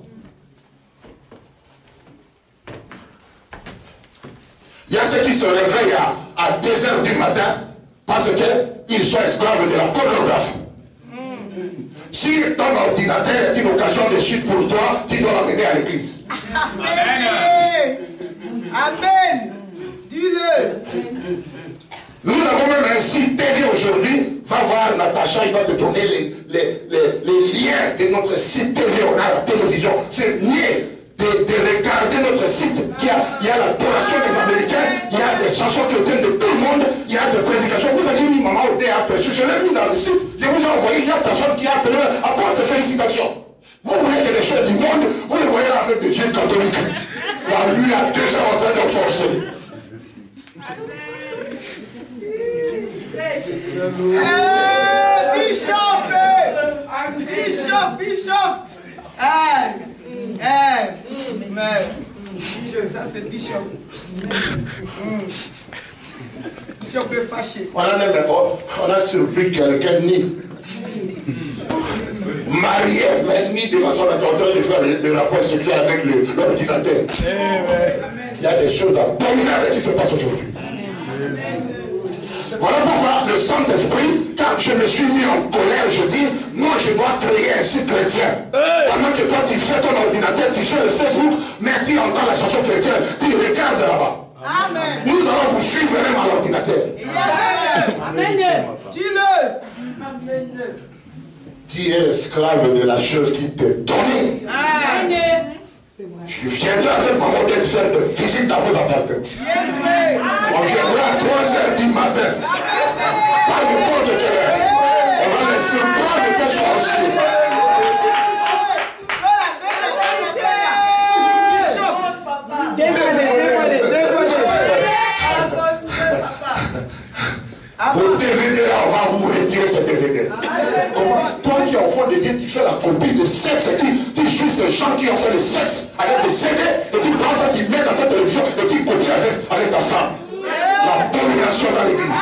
Il y a ceux qui se réveillent à 2 h du matin parce qu'ils sont esclaves de la pornographie. Si ton ordinateur est une occasion de chute pour toi, tu dois l'amener à l'église. Amen. Amen. Dis-le. Nous avons même un site TV aujourd'hui. Va voir Natacha, il va te donner les liens de notre site TV. On a la télévision. C'est mieux de regarder notre site. Il y a l'adoration des Américains, il y a des chansons chrétiennes de tout le monde, il y a des prédications. Vous avez mis maman au DAP, je l'ai mis dans le site. Je vous ai envoyé, il y a personne qui a appelé, apporte félicitations. Vous voulez que les choses du monde, vous les voyez avec des yeux catholiques. Là, lui, à 2 h en train de forcer. Bishop. Ça c'est Bishop. Bishop est fâché. On a surpris quelqu'un ni marié, mais ni de façon en train de faire des rapports sexuels avec l'ordinateur. Il y a des choses abominables qui se passent aujourd'hui. Voilà pourquoi le Saint-Esprit, quand je me suis mis en colère, je dis, moi je dois créer un site chrétien. Pendant que toi tu fais ton ordinateur, tu fais le Facebook, mais tu entends la chanson chrétienne, tu regardes là-bas. Amen. Nous allons vous suivre même à l'ordinateur. Amen. Dis-le. Amen. Tu es esclave de la chose qui te donne. Amen. Je viendrai avec ma modèle faire des visites dans vos appartements. On viendra à 3 h du matin. Pas n'importe quelle heure. On va laisser pas de cette sorcier. Vos DVD là, on va vous retirer ce DVD. Comment toi qui es enfant de Dieu, tu fais la copie de sexe et tu suis ces gens qui ont fait le sexe avec des CD et tu prends ça, tu mets dans ta télévision et tu copies avec ta femme. La domination dans l'église.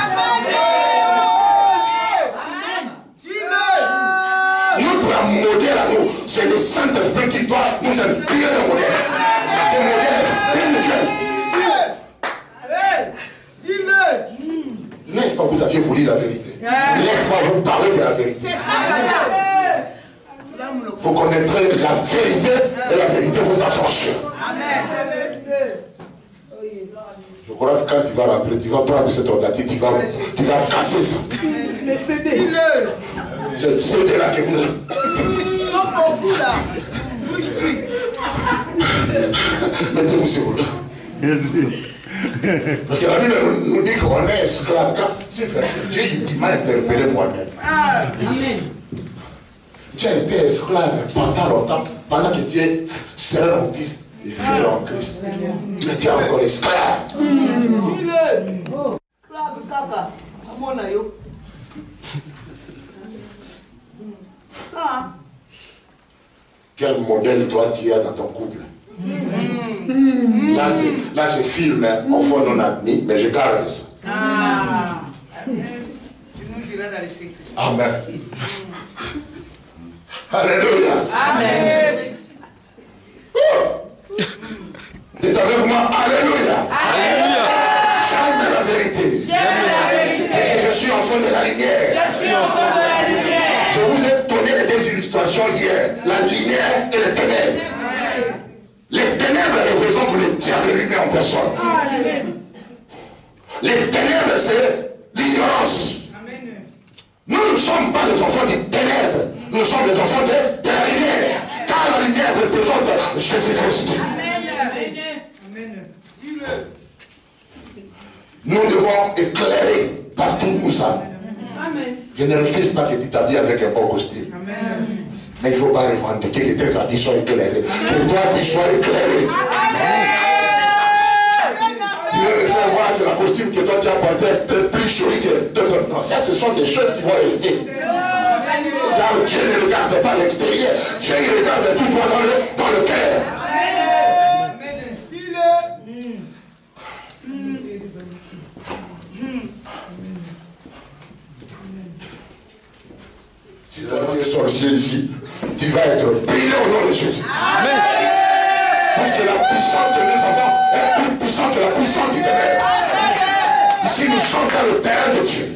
vous aviez voulu la vérité. Laisse-moi vous parler de la vérité. Vous connaîtrez la vérité et la vérité vous affranchira. Je crois que quand tu vas rentrer, tu vas prendre cette ordinateur, tu vas casser ça. Cette CD là que vous avez. Mettez-vous sur vous là. Parce que la Bible nous dit qu'on est esclave. C'est vrai, Dieu il m'a interpellé moi-même. Tu as été esclave pendant longtemps, pendant que tu es seul en Christ et frère en Christ. Mais tu es encore esclave. Quel modèle toi tu as dans ton couple? Là c'est film, hein. Au fond on admis, mais je garde ça. Amen. Alléluia. Amen. Dites avec moi, Alléluia. Alléluia. J'aime la vérité. Parce que je suis enfant de la lumière. Je vous ai donné des illustrations hier. La lumière et les ténèbres. Les ténèbres représentent le diable lui-même en personne. Les ténèbres, c'est l'ignorance. Nous ne sommes pas les enfants des ténèbres. Nous sommes les enfants de la lumière. Car la lumière représente Jésus-Christ. Nous devons éclairer partout où nous sommes. Je ne refuse pas que tu t'habilles avec un bon costume. Mais il ne faut pas revendiquer que tes habits soient éclairés. Que toi tu sois éclairé. Tu veux faire voir que la costume que toi tu as porté est plus jolie que d'autres. Non, ça ce sont des choses qui vont rester. Car Dieu ne regarde pas l'extérieur. Dieu il regarde tout droit dans le cœur. Si tu es sorcier ici, tu vas être béni au nom de Jésus. Amen. Parce que la puissance de mes enfants est plus puissante que la puissance du ténèbre. Ici nous sommes dans le terrain de Dieu.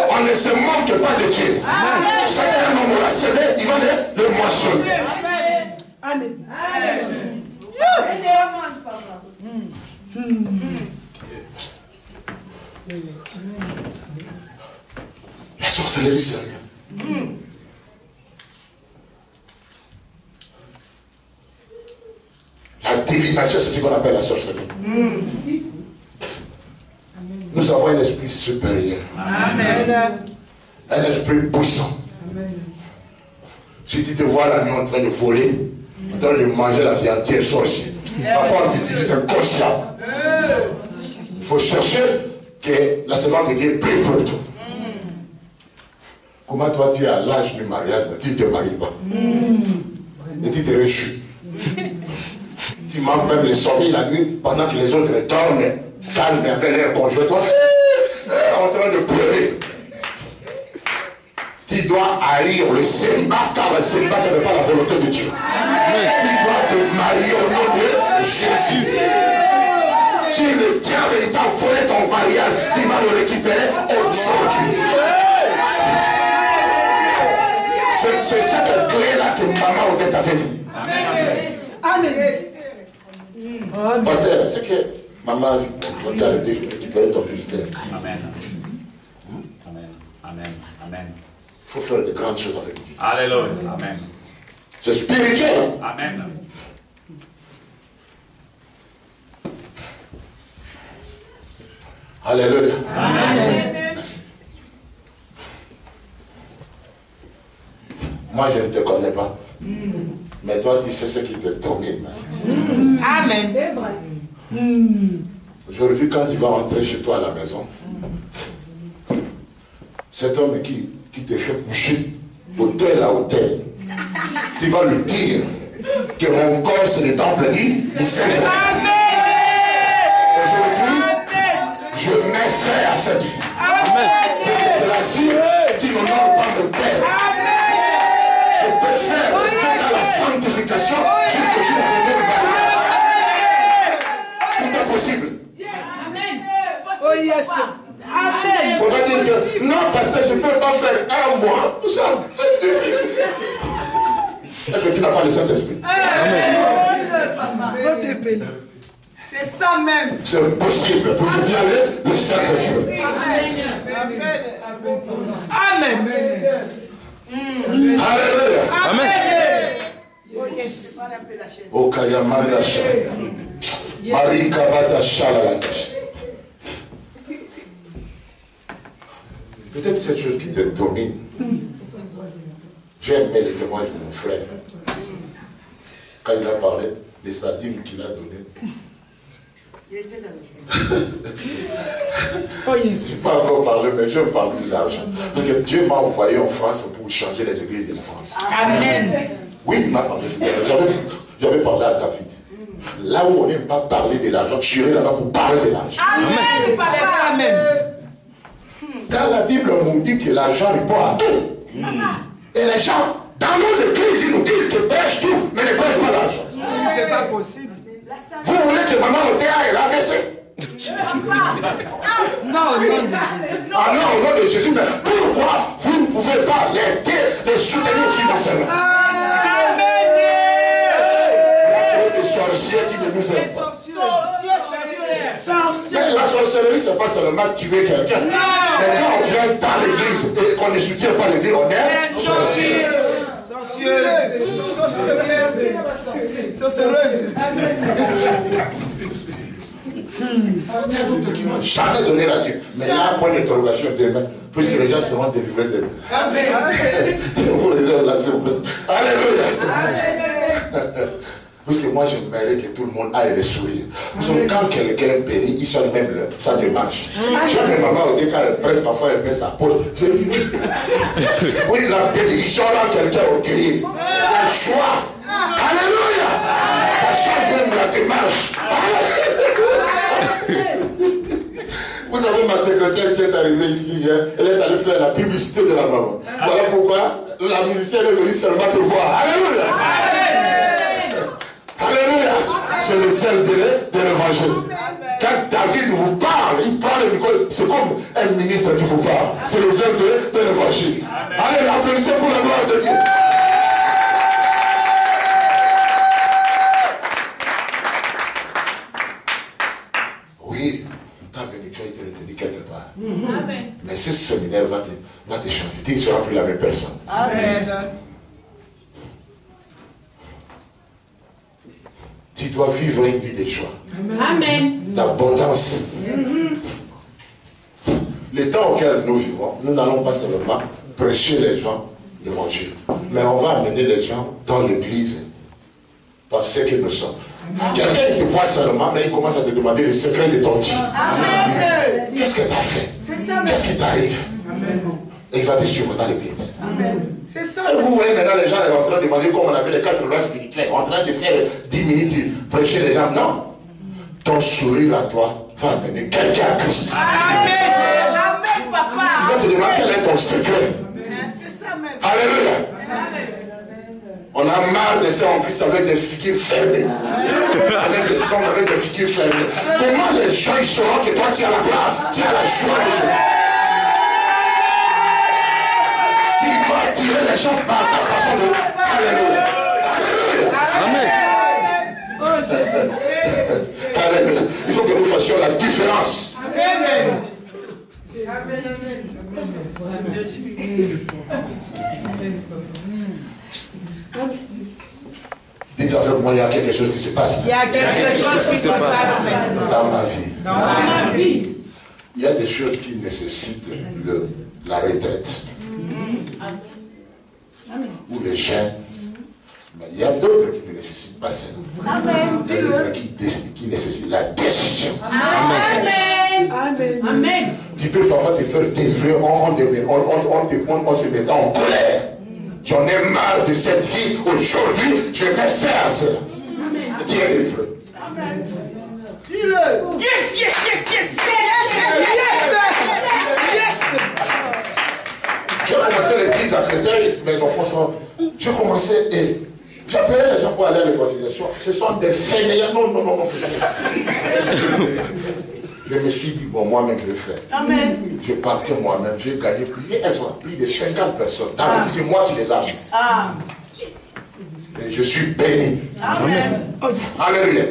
On ne se manque pas de Dieu. Chacun homme l'a semé, il va le moissonner. Amen. La sorcellerie, c'est rien. La divination, c'est ce qu'on appelle la sorcellerie. Nous avons un esprit supérieur. Amen. Un esprit puissant. Si tu te vois la nuit en train de voler, en train de manger la viande, tu es sorcier. Parfois, tu utilises un conscient. Il faut chercher que la semence de Dieu brille pour toi. Comment toi tu es à l'âge du mariage, mais tu ne te maries pas. Et tu te réjouis. Tu manques même les sommeil la nuit pendant que les autres dorment, calmes avec leur conjoint. Toi, en train de pleurer. Tu dois haïr le célibat, car le célibat, ce n'est pas la volonté de Dieu. Tu dois te marier au nom de Jésus. Si le diable t'a volé ton mariage, tu vas le récupérer aujourd'hui. C'est cette clé-là que maman Odette avait dit. Amen. Pasteur, c'est que maman t'a récupéré ton ministère. Amen. Amen. Amen. Amen. Il faut faire de grandes choses avec Dieu. Alléluia. Amen. C'est spirituel. Amen. Alléluia. Amen. Merci. Moi, je ne te connais pas. Mais toi, tu sais ce qui te domine. Amen. C'est vrai. Aujourd'hui, quand tu vas rentrer chez toi à la maison, cet homme qui te fait coucher hôtel à hôtel, tu vas lui dire que mon corps c'est le temple du Seigneur. Aujourd'hui, je mets fin à cette vie. Amen. C'est la vie qui n'honore pas mon Père. Je préfère rester dans la sanctification jusqu'au jour de mon mariage. Tout est possible. Amen. Oh yes. Amen. Il faudra dire que non, pasteur, je ne peux pas faire un mois. Tout ça, c'est difficile. Est-ce que tu n'as pas le Saint-Esprit? C'est ça même. C'est possible. Pour que tu y allez, le Saint-Esprit. Amen. Alléluia. Amen. O Kayamanda Shala. Marie Kabata Shala. Peut-être cette chose qui te domine. J'ai aimé le témoignage de mon frère. Quand il a parlé de sa dîme qu'il a donnée. Je n'ai pas encore parlé, mais je parle de l'argent. Parce que Dieu m'a envoyé en France pour changer les églises de la France. Amen. Oui, il m'a parlé de l'argent. J'avais parlé à David. Là où on n'aime pas parler de l'argent, j'irai là-bas pour parler de l'argent. Amen. C'est ça même. Dans la Bible, on nous dit que l'argent répond à tout. Et les gens, dans nos églises, ils nous disent qu'ils pêchent tout, mais ne pêchent pas l'argent. C'est pas possible. Vous voulez que maman au théâtre ait l'AVC? Non, au nom de Jésus. Ah non, au nom de Jésus, mais pourquoi vous ne pouvez pas les soutenir financièrement? Les sorciers qui ne nous aiment pas. Mais la sorcellerie, c'est pas seulement tuer quelqu'un. Mais quand on vient dans l'église et qu'on ne soutient pas l'église, on est sorcier. Toutes qui n'ont jamais donné la Dieu. Mais là, point d'interrogation demain, puisque les gens seront délivrés de nous. Vous réserve là, s'il vous plaît. Alléluia. Parce que moi, j'aimerais que tout le monde aille le sourire. Parce que quand quelqu'un périt, il sonne même sa démarche. J'ai mes mamans au début, quand elle prête, parfois elle met sa peau. Oui, la bénédiction rend quelqu'un orgueilleux. Le choix. Alléluia. Ça change même la démarche. Vous avez ma secrétaire qui est arrivée ici hier. Elle est allée faire la publicité de la maman. Voilà pourquoi la musicienne est venue seulement te voir. Alléluia. Alléluia. C'est le zèle de l'évangile. Quand David vous parle, il parle le micro, c'est comme un ministre qui vous parle. C'est le zèle de l'évangile. Allez, applaudissez pour la gloire de Dieu. Oui, ta bénédiction a été retenue quelque part. Mais ce séminaire va te changer. Tu ne seras plus la même personne. Amen. Tu dois vivre une vie de joie. Amen. D'abondance. Le temps auquel nous vivons, nous n'allons pas seulement prêcher les gens l'évangile, mais on va amener les gens dans l'église par ce que nous sommes. Quelqu'un te voit seulement, mais il commence à te demander le secret de ton Dieu. Amen. Qu'est-ce que tu as fait? Qu'est-ce qui t'arrive? Et il va te suivre dans l'église. C'est ça. Et vous voyez maintenant les gens sont en train de demander comme on avait les 4 lois spirituelles, en train de faire 10 minutes, prêcher les gens. Non. Ton sourire à toi va amener quelqu'un à Christ. Amen. Amen, papa. Il va te demander quel est ton secret. C'est ça même. Alléluia. On a marre de ça en plus avec des figures fermées. Avec des femmes avec des figures fermées. Comment les gens ils sauront que toi tu as la gloire, tu as la joie de Jésus? Tu dois attirer les gens par ta façon de... Alléluia. Alléluia. Amen. Alléluia. Il faut que nous fassions la différence. Amen. Dites avec moi, il y a quelque chose qui se passe. Il y a quelque chose qui se passe dans ma vie. dans ma vie. Il y a des choses qui nécessitent la retraite. Ou les jeunes. Mais il y a d'autres qui ne nécessitent pas ça. Il y a d'autres qui nécessitent la décision. Amen. Amen. Amen. Tu peux parfois te faire délivrer on se met en colère. J'en ai marre de cette vie. Aujourd'hui, je vais faire à cela. Tu es délivré. Amen. Dis-le. Yes, yes, yes, yes, yes, yes. J'ai commencé l'église à Créteil, mes enfants sont... J'ai commencé et j'appelais les gens pour aller à l'évangélisation. Ce sont des fainéants. Non. Je me suis dit, bon, moi-même, je vais faire. Amen. Je partais moi-même, j'ai gagné plus de 50 personnes. C'est moi qui les ai mis. Et je suis béni. Amen. Alléluia.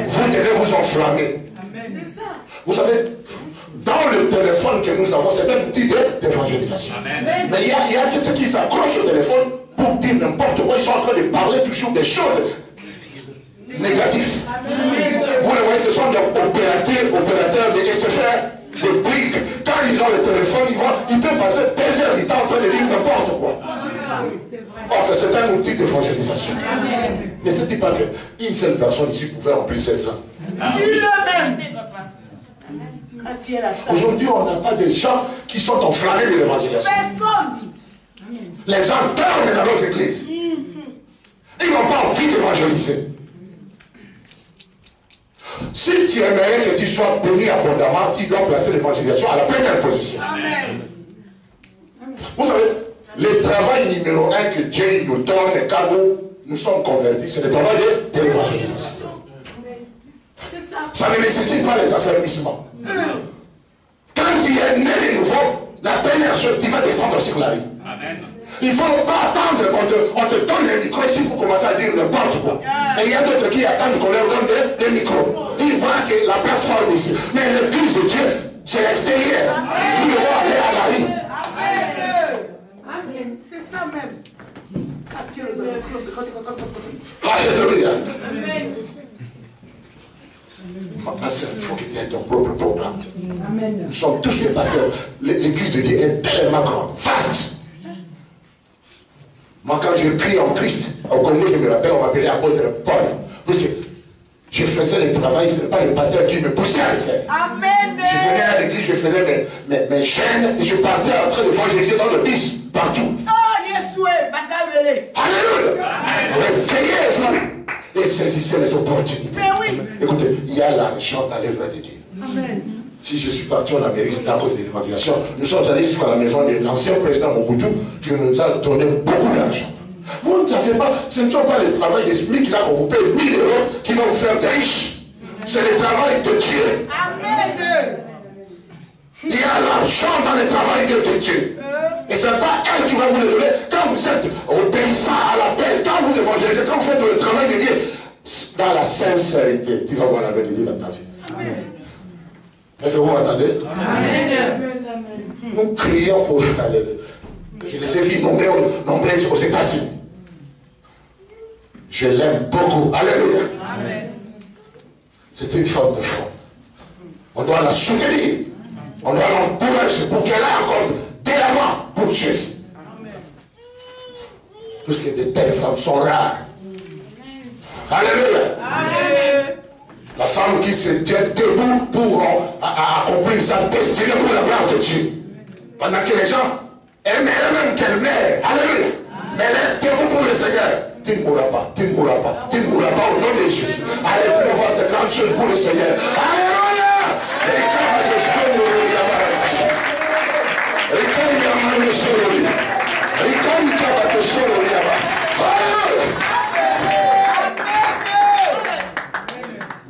Vous devez vous enflammer. Vous savez, dans le téléphone que nous avons, c'est un outil d'évangélisation. Mais il y a ceux qui s'accrochent au téléphone pour dire n'importe quoi. Ils sont en train de parler toujours des choses négatives. Vous le voyez, ce sont des opérateurs de SFR, de briques. Quand ils ont le téléphone, ils peuvent passer des heures, ils sont en train de dire n'importe quoi. Or, c'est un outil d'évangélisation. Ne se dit pas qu'une seule personne ici pouvait remplir 16 ans. Aujourd'hui, on n'a pas de gens qui sont enflammés de l'évangélisation. Les gens dorment dans nos églises. Ils n'ont pas envie d'évangéliser. Si tu aimerais que tu sois béni abondamment, tu dois placer l'évangélisation à la première position. Vous savez, le travail numéro 1 que Dieu nous donne quand nous sommes convertis, c'est le travail de l'évangélisation. Ça ne nécessite pas les affermissements. Quand tu es né de nouveau, la première chose, tu vas descendre sur la vie. Il ne faut pas attendre qu'on te donne le micro ici pour commencer à dire n'importe quoi. Et il y a d'autres qui attendent qu'on leur donne des micros. Ils voient que la plateforme ici. Mais l'église de Dieu, c'est l'extérieur. Nous devons aller à la vie. Amen. C'est ça même. Alléluia. Ma soeur, il faut que tu aies ton propre programme. Nous sommes tous des pasteurs. L'église de Dieu est tellement grande, vaste. Moi, quand je prie en Christ, au Congo, je me rappelle, on m'appelait apôtre Paul. Parce que je faisais le travail, ce n'est pas le pasteur qui me poussait à le faire. Amen. Je venais à l'église, je faisais mes chaînes et je partais en train de évangéliser dans le bus, partout. Alléluia. Réveillez ça et saisissez les opportunités. Écoutez, il y a l'argent dans l'œuvre de Dieu. Amen. Si je suis parti en Amérique à cause de l'évaluation, nous sommes allés jusqu'à la maison de l'ancien président Mobutu qui nous a donné beaucoup d'argent. Vous ne savez pas, ce ne sont pas le travail des SMIC là qu'on vous paye 1000 € qui va vous faire des riches. C'est le travail de Dieu. Amen. Il y a l'argent dans le travail de Dieu. Et ce n'est pas elle qui va vous le donner. Quand vous êtes obéissant à l'appel, quand vous évangélisez, quand vous faites le travail de Dieu, dans la sincérité, tu vas voir la belle de Dieu dans ta vie. Amen. Est-ce que vous m'entendez? Nous crions pour... Je les ai vus nombreux aux États-Unis. Je l'aime beaucoup. Alléluia. C'est une femme de foi. On doit la soutenir. On doit l'encourager pour qu'elle aille encore dès l'avant pour Jésus. Parce que de telles femmes sont rares. Alléluia. La femme qui se tient debout pour accomplir sa destinée pour la gloire de Dieu. Pendant que les gens aimeraient même qu'elle meure. Alléluia. Mais elle est debout pour le Seigneur. Tu ne mourras pas, tu ne mourras pas, tu ne mourras pas au nom de Jésus. Allez pouvoir de grandes choses pour le Seigneur. Alléluia.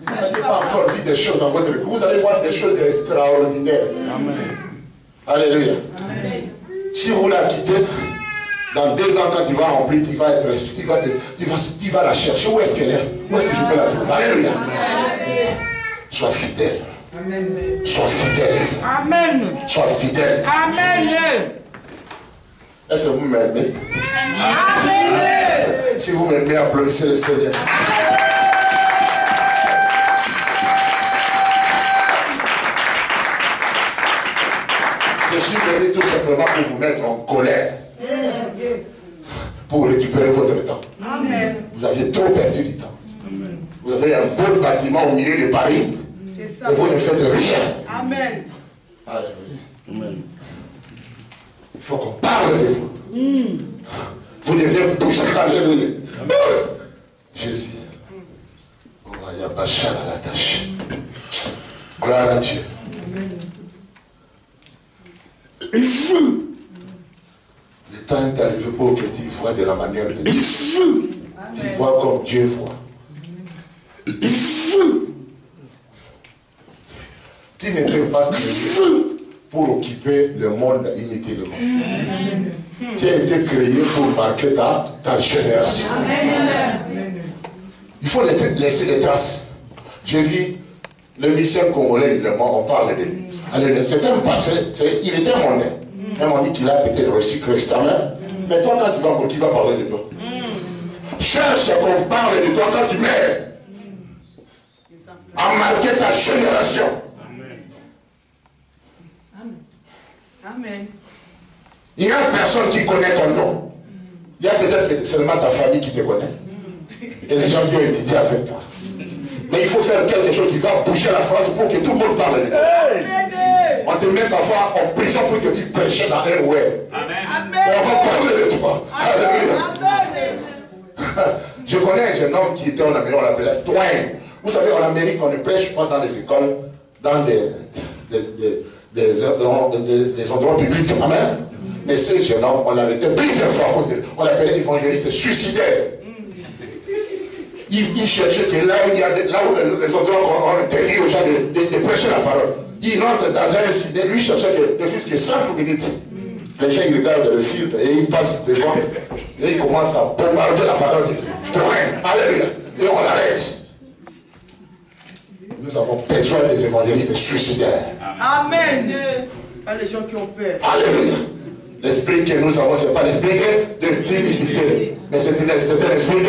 Vous n'avez pas encore vu des choses dans votre vie. Vous allez voir des choses extraordinaires. Amen. Alléluia. Amen. Si vous la quittez, dans 2 ans, quand tu vas remplir, tu vas la chercher. Où est-ce qu'elle est? Où est-ce que je peux la trouver? Alléluia. Amen. Sois fidèle. Amen. Sois fidèle. Amen. Sois fidèle. Amen. Est-ce que vous m'aimez? Amen. Si vous m'aimez, applaudissez le Seigneur. Je suis venu tout simplement pour vous mettre en colère. Pour récupérer votre temps. Amen. Vous aviez trop perdu du temps. Amen. Vous avez un beau bâtiment au milieu de Paris. Et vous ne faites rien. Amen. Alléluia. Amen. Il faut qu'on parle de vous. Vous devez bouger. Alléluia. Jésus. Il y a Bachar à la tâche. Gloire à Dieu. Il faut. Le temps est arrivé pour que tu vois de la manière de Dieu. Tu vois comme Dieu voit. Il faut. Tu Tu n'étais pas créé pour occuper le monde inutilement. Tu as été créé pour marquer ta génération. Il faut laisser des traces. J'ai vu le lycéen congolais, on parle de lui. C'était un passé, il était monnaie. Même on dit qu'il a été recyclé récemment. Mais toi, quand tu vas mourir, qui va parler de toi? Cherche qu'on parle de toi quand tu meurs. À marquer ta génération. Amen. Il y a personne qui connaît ton nom. Il y a peut-être seulement ta famille qui te connaît. Et les gens qui ont étudié avec toi. Mais il faut faire quelque chose qui va bouger la France pour que tout le monde parle de toi. On te met parfois en prison pour que tu prêches dans un web. On va parler de toi. Alléluia. Je connais un jeune homme qui était en Amérique, on l'appelait Dwayne. Vous savez, en Amérique, on ne prêche pas dans les écoles, dans des endroits publics. Amen. Mais ce jeune homme, on l'arrêtait plusieurs fois. On l'appelait évangéliste suicidaire. Il cherchait que là où les endroits ont interdit aux gens de prêcher la parole. Il rentre dans un incident, lui cherchait que ne fût que 5 minutes. Les gens ils regardent le film et ils passent devant et ils commencent à bombarder la parole de Dwayne. Alléluia. Et on l'arrête. Nous avons besoin des évangélistes suicidaires. Amen. Pas les gens qui ont peur. Alléluia. L'esprit que nous avons, ce n'est pas l'esprit de timidité, mais c'est un esprit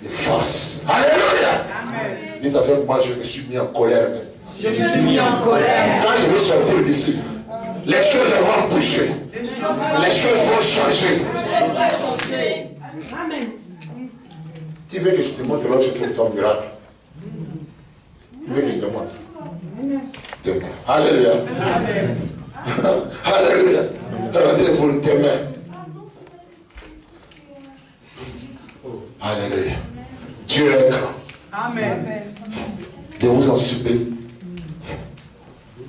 de force. Alléluia. Amen. Dites avec moi, je me suis mis en colère. Je me suis mis en colère. Quand je vais sortir d'ici, les choses vont bouger. Les choses vont changer. Amen. Tu veux que je te montre là où je trouve ton miracle? Tu veux que je te montre? Demain. Alléluia. Amen. Alléluia. Rendez-vous demain. Alléluia. Dieu est grand. Amen. Je vous en supplie.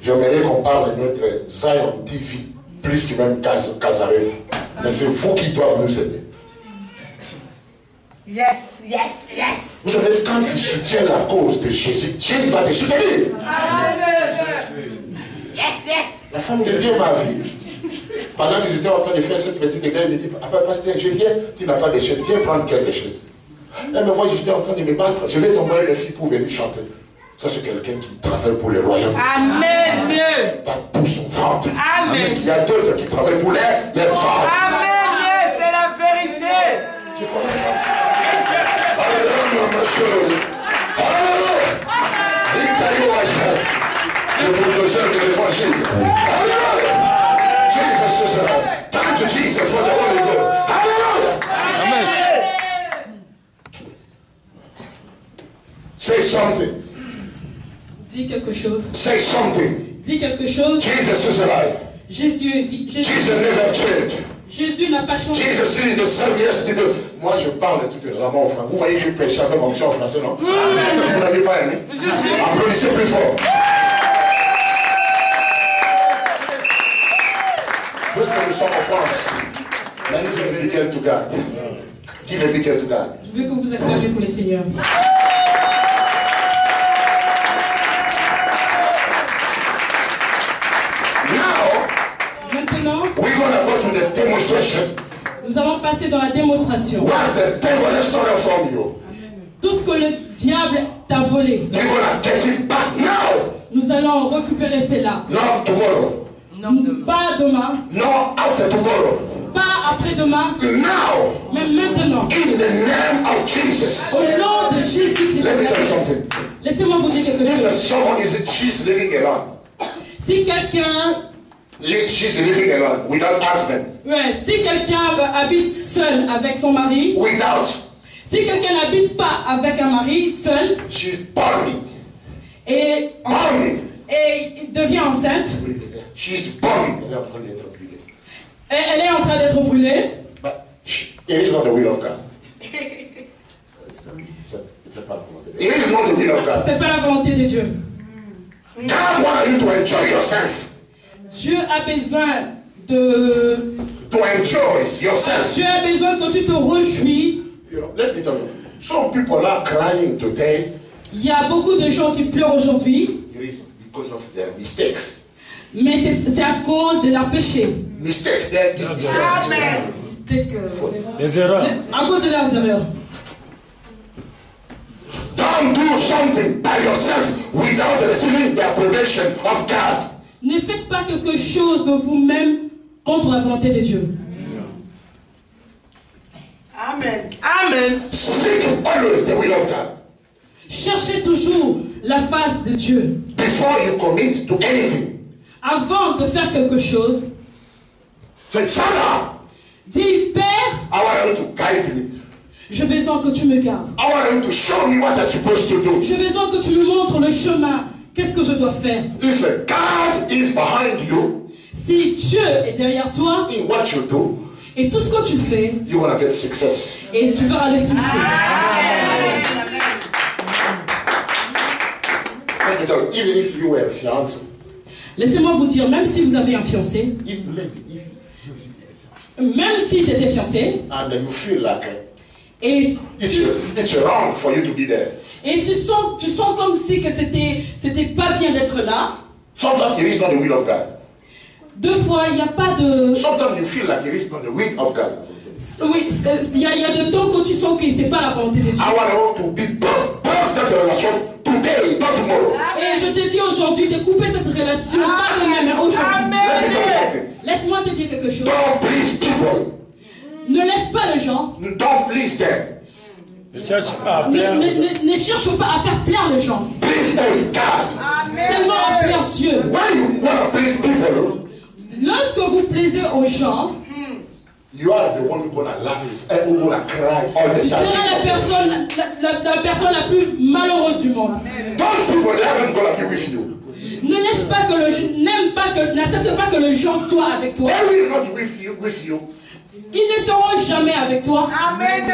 J'aimerais qu'on parle de notre Zion TV, plus que même Casaré. Mais c'est vous qui doivent nous aider. Yes, yes, yes. Vous savez, quand tu soutiens la cause de Jésus, Dieu va te soutenir. Yes, yes. La femme de Dieu m'a vu. Pendant que j'étais en train de faire cette petite église, elle me dit, ah, pasteur, je viens, tu n'as pas de chaise, viens prendre quelque chose. Elle me voit, j'étais en train de me battre, je vais t'envoyer les filles pour venir chanter. Ça, c'est quelqu'un qui travaille pour le royaume. Amen. Pas pour son ventre. Amen. Il y a d'autres qui travaillent pour les femmes. Amen. C'est la vérité. Tu connais pas? Alléluia, monsieur. Alléluia. Le bulldozer de l'évangile. Alléluia. Jesus is alive. Thank you, Jesus, for the Holy Ghost. Hallelujah. Amen. Say something. Dis quelque chose. Say something. Dis quelque chose. Jesus is alive. Jésus est vivant. Jesus never changed. Jésus n'a pas changé. Jesus is the same yesterday. Moi, je parle tout à l'heure en français. Vous voyez, je prêche avec mon mission en français, non? Vous n'avez pas aimé? Applaudissez plus fort. Parce que nous sommes en France. Mais nous sommes big to God. Give a big to God. Je veux que vous acclamiez pour les seigneurs. Maintenant, we're going to go to the demonstration. Nous allons passer dans la démonstration. What the devil has stolen from you. Tout ce que le diable t'a volé. You're going to get it back now. Nous allons récupérer cela. Not tomorrow. Pas demain. No after tomorrow. Pas après-demain. Now. Mais maintenant. In the name of Jesus. Au nom de Jésus. Let me tell you something. Laissez-moi vous dire quelque chose. If someone she's living alone. Si quelqu'un she's living alone without husband. Ouais, si quelqu'un habite seul avec son mari. Without. Si quelqu'un n'habite pas avec un mari seul. She's burning. Et il devient enceinte. She's burning. Elle est en train d'être brûlée. Elle est en train d'être brûlée. But it is not the will of God. C'est pas la volonté. It is not the will of God. C'est pas la volonté de Dieu. God wants you to enjoy yourself. Dieu a besoin de... To enjoy yourself. Dieu a besoin que tu te réjouis. You know, let me tell you. Some people are crying today. Il y a beaucoup de gens qui pleurent aujourd'hui. It is because of their mistakes. Mais c'est à cause de leurs péchés. Mistakes, their mistakes. Les erreurs. À cause de leurs erreurs. Don't do something by yourself without receiving the approbation of God. Ne faites pas quelque chose de vous-même contre la volonté de Dieu. Amen. Amen. Seek always the will of God. Cherchez toujours la face de Dieu. Before you commit to anything. Avant de faire quelque chose, Say, Father, dis, Père, I want you to guide me. j'ai besoin que tu me gardes. I want you to show me what I'm supposed to do. J'ai besoin que tu me montres le chemin. Qu'est-ce que je dois faire? If God is behind you, Si Dieu est derrière toi, in what you do, et tout ce que tu fais, you're going to get success. et tu verras le succès. Let me tell you, even if you were fiancé, Laissez-moi vous dire, même si vous avez un fiancé, même si tu étais fiancé, and then you feel like et it's wrong for you to be there. Et tu sens comme si que c'était pas bien d'être là. Sometimes it is not the will of God. Deux fois, il n'y a pas de... Sometimes you feel like it is not the will of God. Oui, il y a de temps quand tu sens que c'est pas la volonté de Dieu. I want to be broke that relation today, not tomorrow. Et je te dis aujourd'hui de couper cette relation, pas demain, mais aujourd'hui. Let me tell you something. Laisse-moi te dire quelque chose. Don't please people. Ne laisse pas les gens. Don't please them. Ne cherche pas à plaire. Ne cherche pas à faire plaire les gens. Please only God. Seulement à plaire Dieu. When you want to please people, lorsque vous plaisez aux gens, you are the one who's gonna laugh and who's gonna cry all the tu time. seras la personne la plus malheureuse du monde. Those people, they aren't gonna be with you. Ne laisse pas que n'accepte pas que les gens soient avec toi. They will not with you. Ils ne seront jamais avec toi. Amen.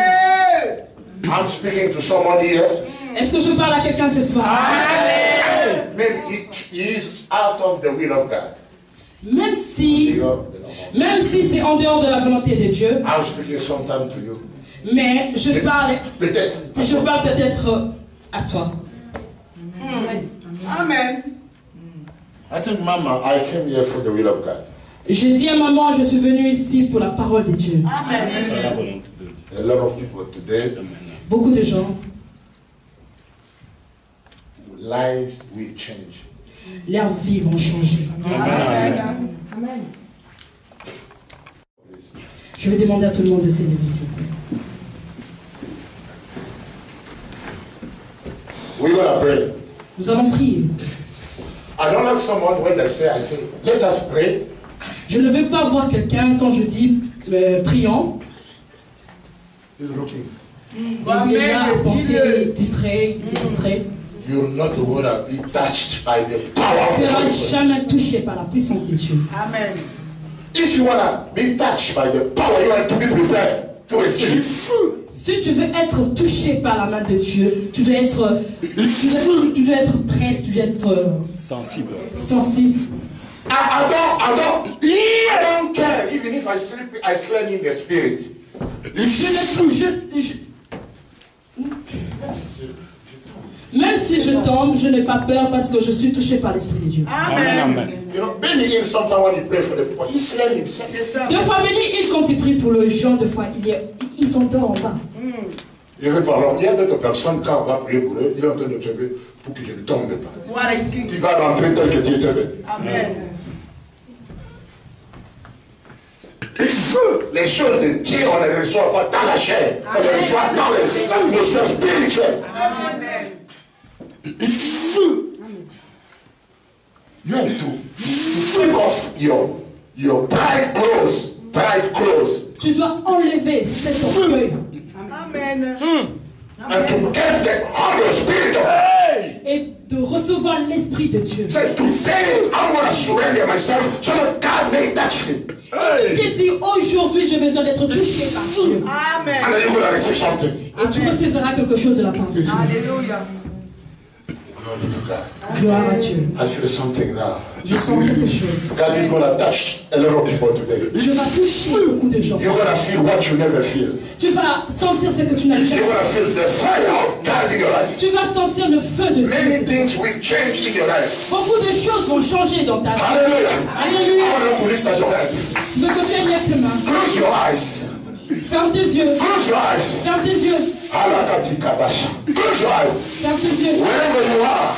I'm speaking to someone here. Est-ce que je parle à quelqu'un ce soir? Amen. Maybe it is out of the will of God. Même si c'est en dehors de la volonté de Dieu, I'm speaking sometime to you. mais je parle Peut-être. peut-être à toi. Amen. I think, Mama, I came here for the will of God. Je dis à maman, je suis venue ici pour la parole de Dieu. Amen. A lot of people today, Beaucoup de gens, lives will change. leurs vies vont changer. Amen. Je vais demander à tout le monde de s'élever, s'il vous plaît. We're gonna pray. Nous allons prier. I don't like someone when I say, let us pray. Je ne veux pas voir quelqu'un quand je dis prions. He's looking. Il est là à penser, distrait. You're not gonna be touched by the power Tu ne of seras God. jamais touché par la puissance de Dieu. Amen. If you wanna be touched by the power, you have to be prepared to receive. Si tu veux être touché par la main de Dieu, tu dois être prêt, tu dois être Sensible. sensible. I don't care even if I sleep in the spirit. Même si je tombe, je n'ai pas peur parce que je suis touché par l'Esprit de Dieu. Amen. Amen. You know, Benny Hinn, sometimes when he pray for the people, he's slain himself. Deux fois, Benny Hill, quand il prie pour les gens, deux fois, il s'endort en bas. Je veux parler, il y a d'autres personnes, quand on va prier pour eux, il est en train de prier pour que je ne tombe pas. Voilà. Tu vas rentrer tel que Dieu te veut. Amen. Les choses de Dieu, on ne les reçoit pas dans la chair, on les reçoit dans l'atmosphère spirituelle. Amen. You have to take off your bright clothes. Tu dois enlever cet orgueil Amen. And to get the Holy Spirit of et de recevoir l'Esprit de Dieu. say, today I'm going to surrender myself so that God may touch me. Et tu te dis, aujourd'hui, j'ai besoin d'être touché par Dieu. Amen. And then you're going to receive something. Et tu recevras quelque chose de la part de Dieu. Alléluia. Gloire à Dieu. I feel something now. Je sens quelque chose. God is going to touch a lot of people today. Je vais toucher beaucoup de gens. You're going to feel what you never feel. Tu vas sentir ce que tu n'as jamais You're going to feel the fire of God in your life. Tu vas sentir le feu de Many Dieu. things will change in your life. Beaucoup de choses vont changer dans ta vie. Hallelujah. Alléluia. I want you to lift up your hand. Mais que tu aies tes mains. Close your eyes. Ferme tes yeux. Close your eyes. Ferme tes yeux. Close your eyes. Ferme tes yeux. Wherever you are,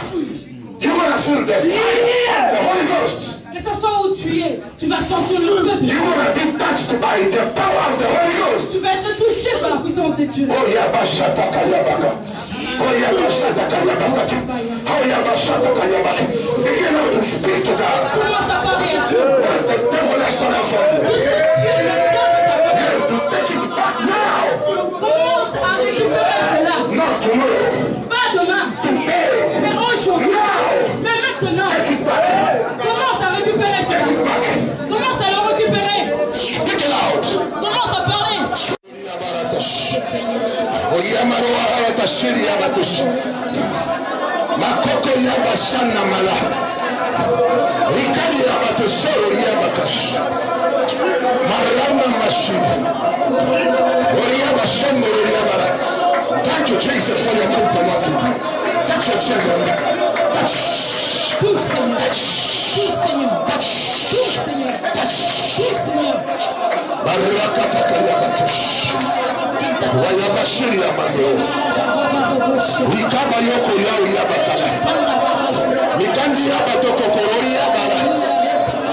you're going to feel the fire of the Holy Ghost. Que ce soit où tu es, tu vas sentir le feu de Dieu. You're going to be touched by the power of the Holy Ghost. Tu vas être touché par la puissance de Dieu. Oh, Yabashataka Yabaka. Oh, Yabashataka Yabaka. Oh, Yabashataka Yabaka. Begin to speak to God. Commence à parler à Dieu. What the devil has done for you. Tout ce que Dieu, le diable t'a You fait. have to take it back now. Commence à récupérer cela. Not tomorrow. Pas demain. Today. Mais aujourd'hui. Now. Mais maintenant. Take it back. Commence à récupérer cela. Take it back. Commence à le récupérer. Speak it out. Commence à parler. Makoko yabashana mala. Rikari yabatosoro yabakash. Marama mashi. Oriyabashano yabara. Thank you, Jesus, for your mighty love. Touch your children. Touch. Touche, Seigneur. Touche, Seigneur. Touch. Touche, Seigneur. Touch. Touche, Seigneur. Barakataka yabatosh. Wayabashiri yabando. Wikaba yoko yao yabatala. Mikandi yabatoko korori yabala.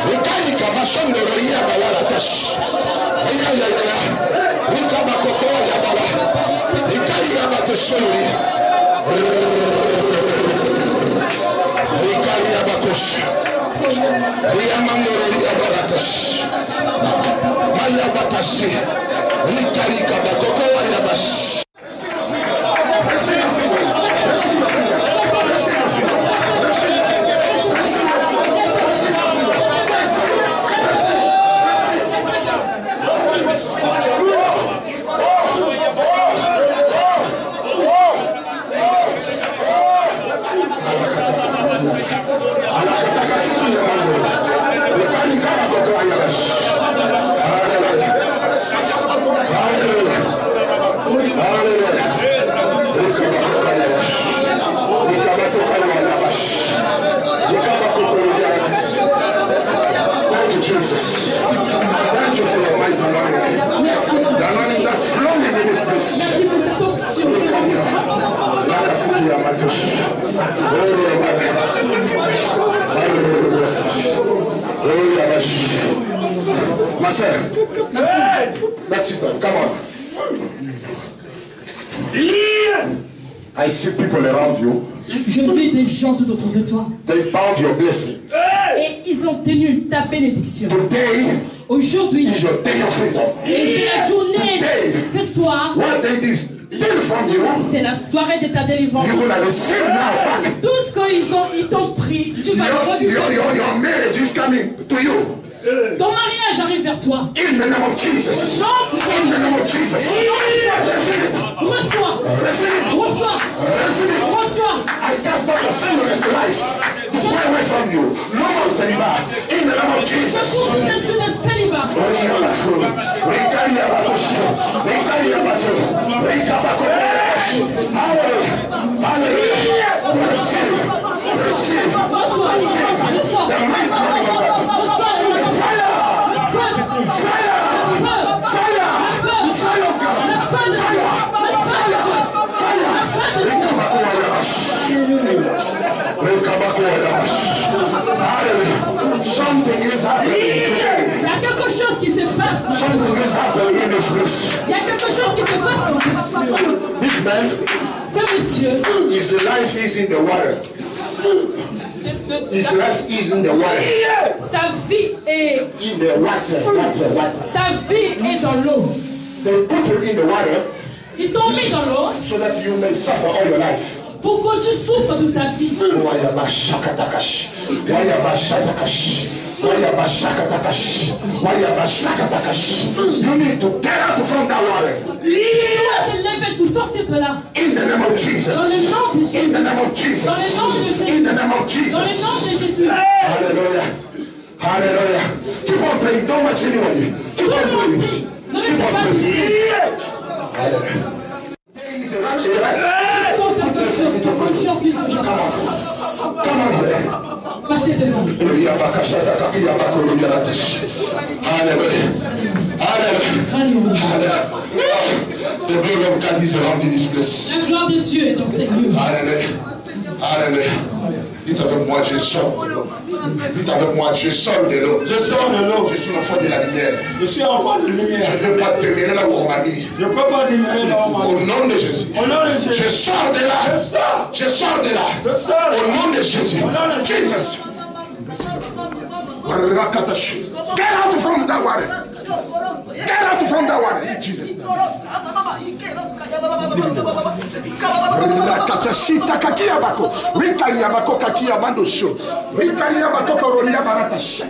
Wikali kabashando rori yabala ratash. Ayayaya. Wikaba koko yabala. Wikali yabatoshori. Wikali yabakosh. Wiyamando rori yabaratash. Mayabatashi. Wikali kabakoko yabash. My son, that's it, come on. I see people around you. Je vis des gens tout autour de toi. They bound your blessing. Et ils ont tenu ta bénédiction. Today Aujourd'hui, is your day of freedom. et c'est la journée, ce soir, What they did from you, c'est la soirée de ta délivrance. you're going to receive now back. Tout ce qu'ils t'ont pris, tu vas le récupérer. Your marriage is coming to you. Ton mariage arrive vers toi. In the name of Jesus. Donc, In the name of Jesus. reçois, reçois, reçois. I cast out the sinless life. Go away from you. No more celibat. In the name of Jesus. Je coupe l'esprit de célibat. Something is happening today. Il y a quelque chose qui se passe. Something is happening in this place. Il y a quelque chose qui se passe. This man, Ce monsieur, his life is in the water. His life is in the water. sa vie est, In the water. sa vie est dans l'eau. They put you in the water Ils t'ont mis dans l'eau so that you may suffer all your life. pour que tu souffres toute ta vie. You need to get out from that water. Tu dois te lever pour sortir de là. In the name of Jesus. Dans le nom de Jésus. In the name of Jesus. Dans le nom de Jésus. In the name of Jesus. Dans le nom de Jésus. Hallelujah. Hallelujah. Keep on praying. Don't watch anybody. Keep on praying. Ne restez pas ici. Hallelujah. Sors quelque chose. Ta position qu'il faut. Come on. Passez devant. Hallelujah. Hallelujah. The glory of God is around in this place. La gloire de Dieu est dans ces lieux. Hallelujah. Hallelujah. Dites avec moi, je sors. Dites avec moi, je sors de l'eau. Je sors de l'eau. Je suis enfant de la lumière. Je suis enfant de lumière. Je ne veux pas demeurer là où on m'a mis. Je ne peux pas demeurer là où on m'a mis. Au nom de Jésus. Au nom de Jésus. Je sors de là. Je sors de là. Je sors. Au nom de Jésus. Au nom de Jésus. Jesus. Get out from that water. Get out from that water. In Jesus' name. Rakatashita kakia bako. Rikalia bako kakia bandosho. Rikalia bako kororia baratash.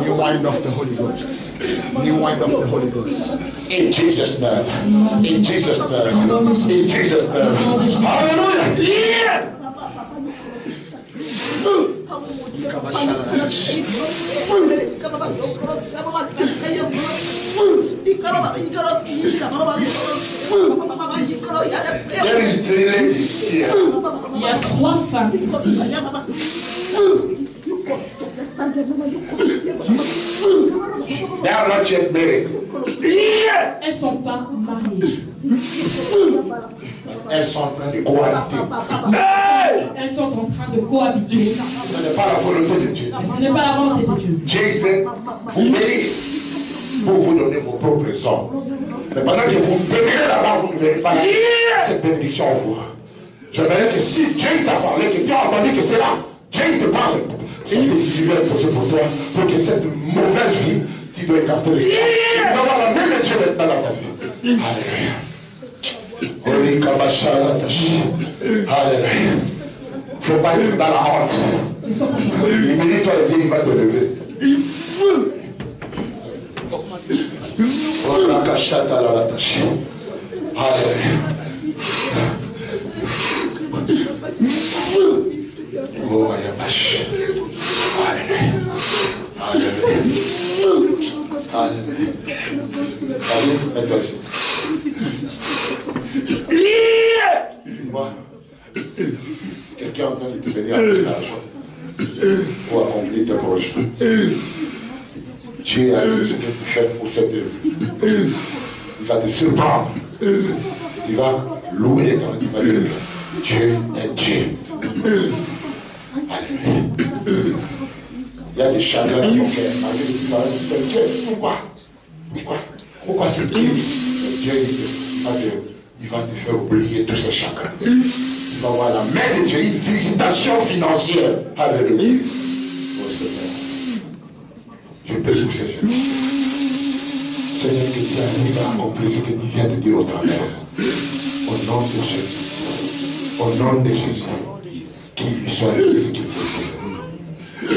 New wine of the Holy Ghost. New wine of the Holy Ghost. In Jesus' name. In Jesus' name. In Jesus' name. Hallelujah. Yeah. There is three ladies here. Il y a 3 femmes ici. They are not yet married. Elles ne sont pas mariées. Elles sont en train de cohabiter. Elles sont en train de cohabiter. Ce n'est pas la volonté de Dieu. Mais ce n'est pas la volonté de Dieu. Dieu veut vous bénir pour vous donner vos propres hommes. Mais pendant que vous demeurez là-bas, vous ne verrez pas cette bénédiction en vous. J'aimerais que si Dieu t'a parlé, que tu as entendu que c'est là, Dieu te parle. Et il est posé pour toi, pour que cette mauvaise vie, tu dois écarter le ciel. Tu dois avoir la main de Dieu maintenant dans ta vie. Alléluia. Alléluia. Il ne faut pas être dans la honte. Humilie-toi et Dieu il va te lever. Oh, Ayabash. Alléluia. Alléluia. Dis-moi, quelqu'un est en train de te venir en village pour accomplir tes projets. Dieu a dit ce que tu fais pour cette œuvre. Il va te surprendre. Il va louer l'éternel. Il va dire Dieu est Dieu. Alléluia. Il y a des chagrins dans ton cœur. Pourquoi c'est triste? Dieu il va te faire oublier tous ces chagrins. Il va avoir la main de Dieu, une visitation financière. Alléluia. Oh Seigneur, je peux vous Seigneur. Seigneur, que tu arrives à accomplir ce que tu viens de dire au travers. Au nom de Jésus. Au nom de Jésus. Qu'il lui soit donné ce qu'il possible.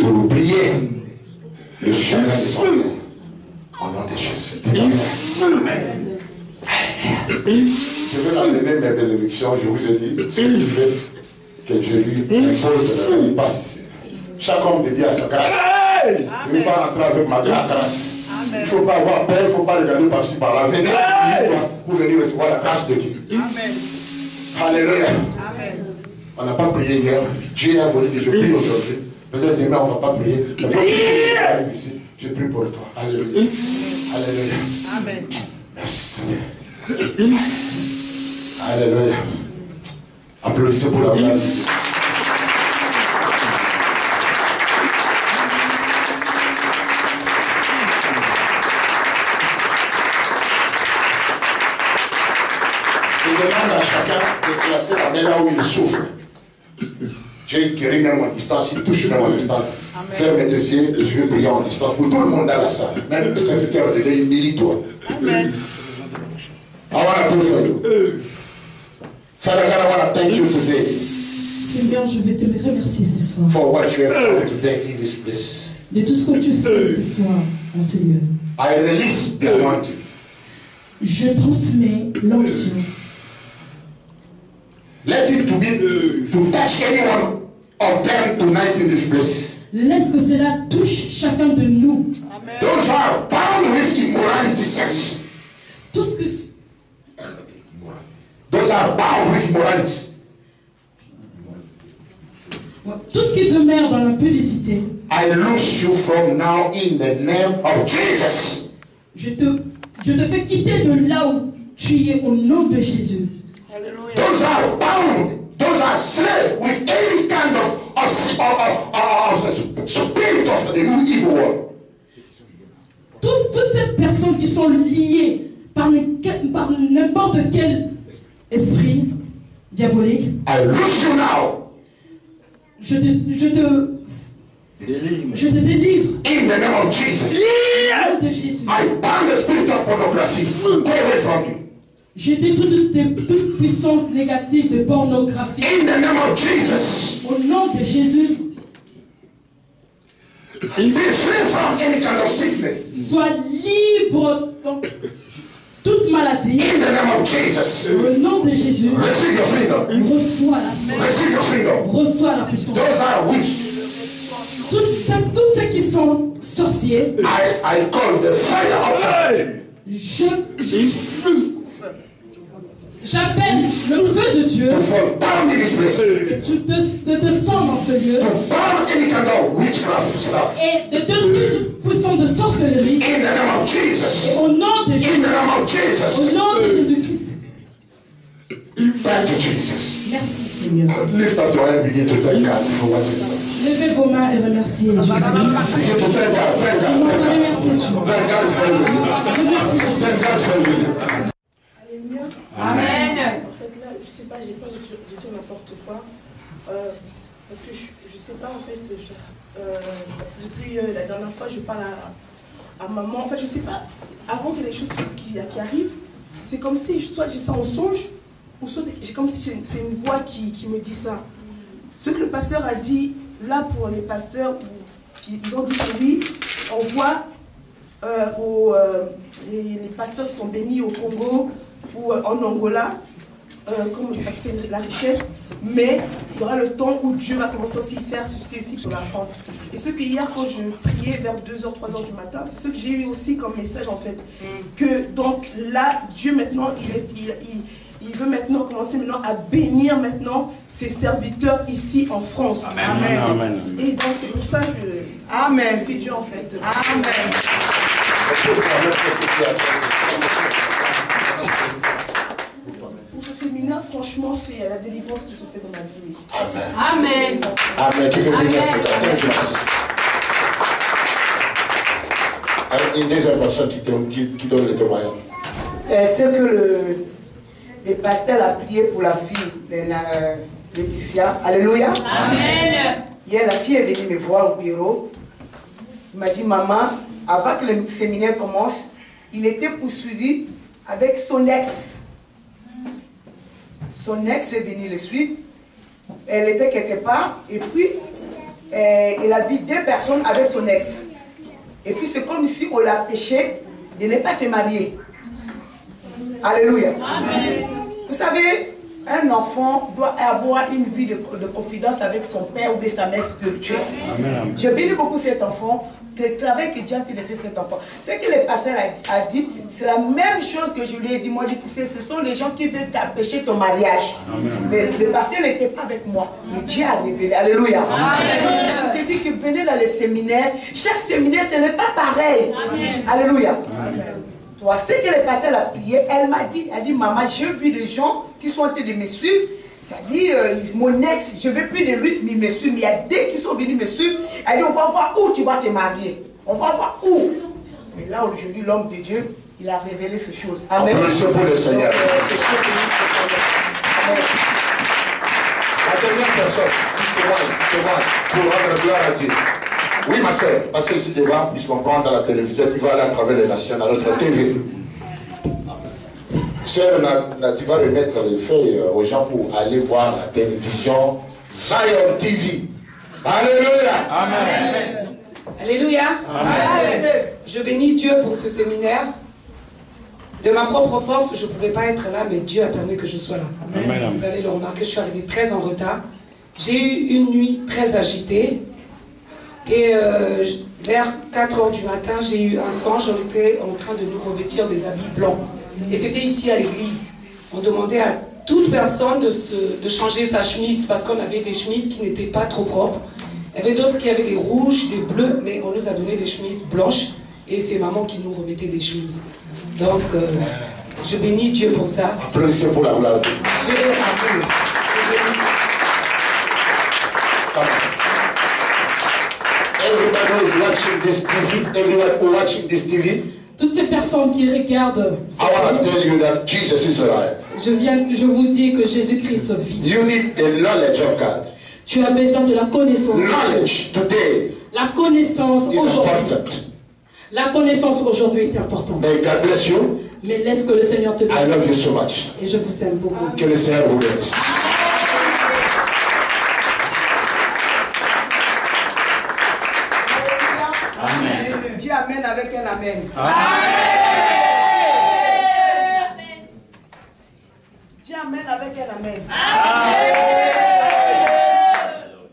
Pour oublier le chagrin de son cœur. Au nom de Jésus. Amen. Je veux la donner mes bénédictions. Je vous ai dit ce que je veux que je lui impose. Il passe ici. Chaque homme de Dieu a sa grâce. Je ne vais pas rentrer avec ma grâce. Il ne faut pas avoir peur. Il ne faut pas regarder par-ci par-là. Venez pour venir recevoir la grâce de Dieu. Amen. Alléluia. Amen. On n'a pas prié hier. Dieu a voulu que je prie aujourd'hui. Peut-être demain on ne va pas prier. Mais quand tu arrives ici, je prie pour toi. Alléluia. Alléluia. Amen. Merci Seigneur. Alléluia. Applaudissez pour la grâce de Dieu. Je demande à chacun de placer la main là où il souffre. Dieu guérit même en distance, il touche même en distance. Ferme tes yeux et je vais prier en distance pour tout le monde dans la salle. Même le serviteur de Dieu, humilie-toi. Amen. I want to pray for you. Father God, I want to thank you today Seigneur, je vais te remercier ce soir for what you have done today in this place. de tout ce que tu fais ce soir en ce lieu. I release the anointing. Je transmets l'onction. Let it to be to touch anyone of them tonight in this place. Laisse que cela touche chacun de nous. Those are bound with immorality sex. Tout ce que Those are bound with immorality. Tout ce qui demeure dans l'impudicité, I loose you from now in the name of Jesus. je te fais quitter de là où tu es au nom de Jésus. Those are bound. Those are slaves with any kind of spirit of the evil world. Toutes ces personnes qui sont liées par n'importe quel esprit diabolique, I loose you now. je te délivre. In the name of Jesus. Au nom de Jésus. I ban the spirit of pornography. Go away from you. Je détruis toute puissance négative de pornographie. In the name of Jesus. Au nom de Jésus. Be free from any kind of sickness. Sois libre de toute maladie. In the name of Jesus. Au nom de Jésus. Receive your freedom. Reçois la Receive your freedom. Reçois la puissance. Those are witch. Tous ceux qui sont sorciers, I call the fire of God. J'appelle le feu de Dieu To fall down in this place. de descendre dans ce lieu To burn any kind of witchcraft stuff. et de détruire toute puissance de sorcellerie. In the name of Et Jesus. au nom de In the Jésus, name of Jesus. au nom de Jésus-Christ. Thank you, Jesus. Merci Seigneur. Lift up your hand, begin to thank God for what you've done. Levez vos mains et remerciez Jésus. Begin to thank God, thank God, Commencez à thank remercier God. Dieu. Thank God for everything. Thank God for everything. Alléluia. Amen. En fait, là, je sais pas, j'ai pas de dire n'importe quoi. Parce que je sais pas, en fait, parce que depuis la dernière fois, je parle à maman. En fait, je sais pas, avant qu'il y ait des choses qui arrivent, c'est comme si soit j'ai ça en songe, ou soit j'ai comme si c'est une voix qui me dit ça. Ce que le pasteur a dit, là, pour les pasteurs, ils ont dit que oui, on voit les pasteurs qui sont bénis au Congo ou en Angola, comme c'est la richesse, mais il y aura le temps où Dieu va commencer aussi à faire ceci ici pour la France. Et ce que hier, quand je priais vers 2h, 3h du matin, c'est ce que j'ai eu aussi comme message en fait. Que donc là, Dieu maintenant, il veut maintenant commencer maintenant à bénir maintenant ses serviteurs ici en France. Amen. Amen. Et donc c'est pour ça que Amen. je fais Dieu en fait. Amen. Pour ce séminaire, franchement, c'est la délivrance qui se fait dans ma vie. Amen. Amen. Give him the hand to God. Thank you, Jesus. Une deuxième personne qui donne le témoignage. C'est que le pasteur a prié pour la fille de Laetitia. Alléluia. Amen. Hier, la fille est venue me voir au bureau. Il m'a dit, maman, avant que le séminaire commence, il était poursuivi avec son ex. Son ex est venu le suivre. Elle était quelque part. Et puis, elle a vu 2 personnes avec son ex. Et puis, c'est comme si on l'a péché de ne pas se marier. Alléluia. Amen. Vous savez, un enfant doit avoir une vie de confidence avec son père ou de sa mère spirituelle. Je bénis beaucoup cet enfant, que le travail que Dieu a fait cet enfant. Ce que le pasteur a dit, c'est la même chose que je lui ai dit. Moi, je dis, tu sais, ce sont les gens qui veulent t'empêcher ton mariage. Mais le pasteur n'était pas avec moi. Mais Dieu a révélé. Alléluia. Je te dis que venez dans les séminaires. Chaque séminaire, ce n'est pas pareil. Alléluia. Toi, ce que le pasteur a prié, elle m'a dit, maman, j'ai vu des gens qui sont en train de me suivre. C'est-à-dire, mon ex, je ne veux plus de lui, mais il me suit. Mais il y a 2 qui sont venus me suivre. Elle dit, on va voir où tu vas te marier. On va voir où. Mais là, aujourd'hui, l'homme de Dieu, il a révélé ces choses. Amen. Applaudissez pour le Seigneur. La dernière personne qui témoigne pour rendre gloire à Dieu. Oui, ma soeur, passez ici devant, puisqu'on prend dans la télévision, qui va aller à travers les nations, à notre TV. Sœur, tu vas remettre les feuilles aux gens pour aller voir la télévision Zion TV. Alléluia. Amen. Alléluia. Amen. Je bénis Dieu pour ce séminaire. De ma propre force, je ne pouvais pas être là, mais Dieu a permis que je sois là. Amen. Vous allez le remarquer, je suis arrivée très en retard. J'ai eu une nuit très agitée. Et vers 4 h du matin, j'ai eu un songe. On était en train de nous revêtir des habits blancs. Et c'était ici à l'église. On demandait à toute personne de changer sa chemise parce qu'on avait des chemises qui n'étaient pas trop propres. Il y avait d'autres qui avaient des rouges, des bleus, mais on nous a donné des chemises blanches. Et c'est maman qui nous remettait des chemises. Donc, je bénis Dieu pour ça. Applaudissez pour la gloire. Je l'ai rappelé. Everybody who is watching this TV, everyone who watching this TV, Toutes ces personnes qui regardent, I want to tell you that Jesus is alive. je vous dis que Jésus-Christ vit. You need the knowledge of God. Tu as besoin de la connaissance. Knowledge today La connaissance is aujourd'hui. important. La connaissance aujourd'hui est importante. May God bless you. Mais laisse que le Seigneur te I bénisse. love you so much. Et je vous aime beaucoup. Que le Seigneur vous bénisse. Amen. Dis Amen avec un Amen. Dis Amen avec un Amen.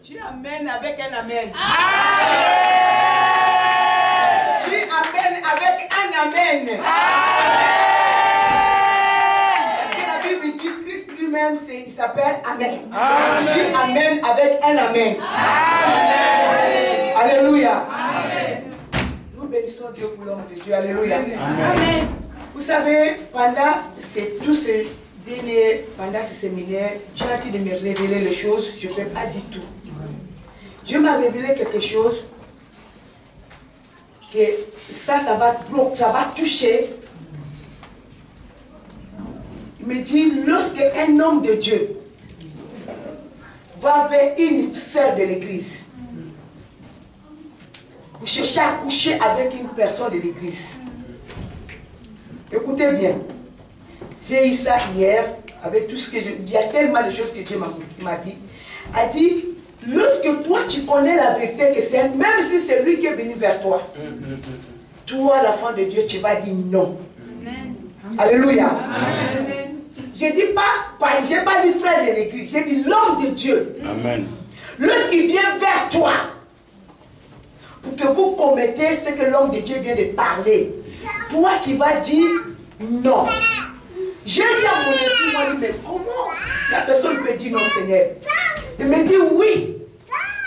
Dis Amen avec un Amen. Dis Amen avec un Amen. Parce que la Bible dit Christ lui-même, il s'appelle Amen. Dis Amen avec un Amen. Alléluia. Nous bénissons Dieu pour l'homme de Dieu. Alléluia. Amen. Vous savez, pendant tous ces derniers, pendant ces séminaires, Dieu a dit de me révéler les choses. Je ne fais pas du tout. Dieu m'a révélé quelque chose que ça va toucher. Il me dit, lorsque un homme de Dieu va vers une sœur de l'église, vous cherchez à coucher avec une personne de l'église. Écoutez bien. J'ai eu ça hier, avec tout ce que il y a tellement de choses que Dieu m'a dit. A dit, lorsque toi tu connais la vérité, que c'est même si c'est lui qui est venu vers toi, toi, l'enfant de Dieu, tu vas dire non. Amen. Alléluia. Amen. Je ne dis pas, je n'ai pas dit frère de l'église, j'ai dit l'homme de Dieu. Amen. Lorsqu'il vient vers toi, pour que vous commettez ce que l'homme de Dieu vient de parler, toi tu vas dire non. J'ai dit à mon esprit, moi, mais comment la personne peut dire non, Seigneur? Il me dit oui.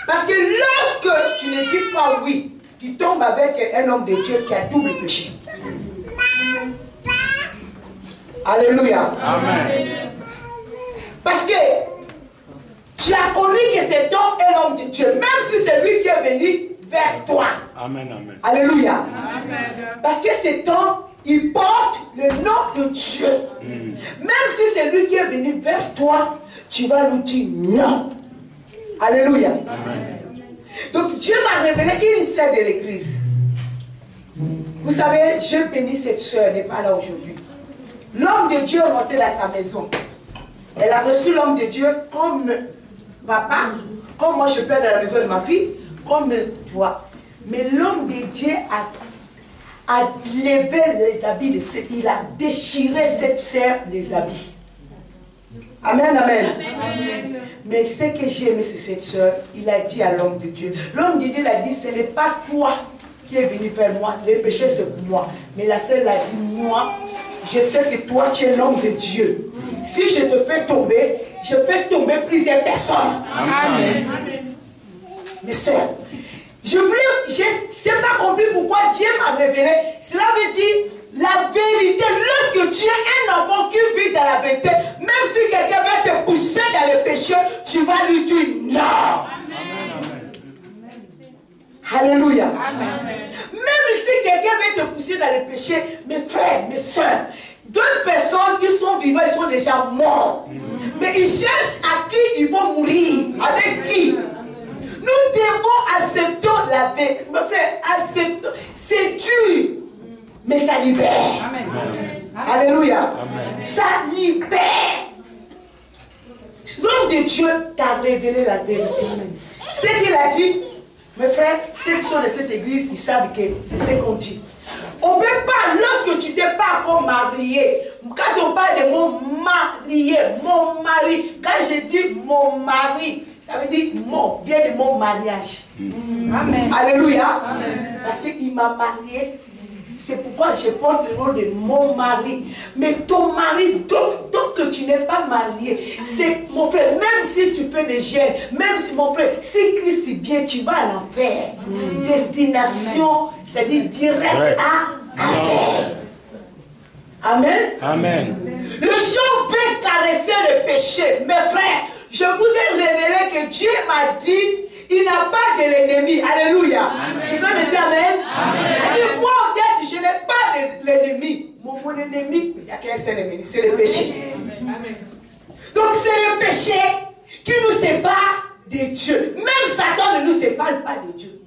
Parce que lorsque tu ne dis pas oui, tu tombes avec un homme de Dieu qui a double péché. Alléluia. Amen. Parce que tu as connu que cet homme est l'homme de Dieu, même si c'est lui qui est venu vers toi. Amen, amen. Alléluia. Amen. Parce que cet homme, il porte le nom de Dieu. Même si c'est lui qui est venu vers toi, tu vas lui dire non. Alléluia. Amen. Donc Dieu m'a révélé une sœur de l'église. Vous savez, je bénis cette sœur, elle n'est pas là aujourd'hui. L'homme de Dieu est monté dans sa maison. Elle a reçu l'homme de Dieu comme papa, comme moi je peux dans la maison de ma fille, comme tu vois. Mais l'homme de Dieu a levé les habits de cette, il a déchiré cette sœur les habits. Amen, amen. Amen. Mais ce que j'ai aimé, c'est cette sœur, il a dit à l'homme de Dieu. L'homme de Dieu l'a dit, ce n'est pas toi qui es venu vers moi, le péché c'est pour moi. Mais la sœur l'a dit, moi, je sais que toi tu es l'homme de Dieu. Si je te fais tomber, je fais tomber plusieurs personnes. Amen. Amen. Mes sœurs, je n'ai pas compris pourquoi Dieu m'a révélé. Cela veut dire la vérité. Lorsque tu es un enfant qui vit dans la vérité, même si quelqu'un va te pousser dans le péché, tu vas lui dire non. Amen. Alléluia. Amen. Même si quelqu'un va te pousser dans le péché, mes frères, mes soeurs, deux personnes qui sont vivantes, ils sont déjà morts. Mais ils cherchent à qui ils vont mourir. Avec qui? Nous devons accepter la vérité. Mes frères, acceptons. C'est dur, mais ça libère. Amen. Alléluia. Amen. Ça libère. L'homme de Dieu t'a révélé la vérité. Ce qu'il a dit, mes frères, ceux qui sont de cette église, ils savent que c'est ce qu'on dit. On ne peut pas, lorsque tu t'es pas encore marié, quand on parle de mon marié, mon mari, quand je dis mon mari, ça veut dire mon, vient de mon mariage. Amen. Alléluia. Amen. Parce qu'il m'a marié. C'est pourquoi je porte le nom de mon mari. Mais ton mari, tant que tu n'es pas marié, c'est mon frère, même si tu fais des jeûnes, même si mon frère, si Christ vient, tu vas à l'enfer. Destination, c'est-à-dire direct à l'enfer. Amen. Amen. Les gens veulent caresser le péché. Mes frères, je vous ai révélé que Dieu m'a dit, il n'a pas de l'ennemi. Alléluia. Amen. Tu peux me dire Amen? Amen. Moi, je n'ai pas l'ennemi. Mon ennemi, il n'y a qu'un seul ennemi, c'est le péché. Amen. Donc c'est le péché qui nous sépare de Dieu. Même Satan ne nous sépare pas de Dieu.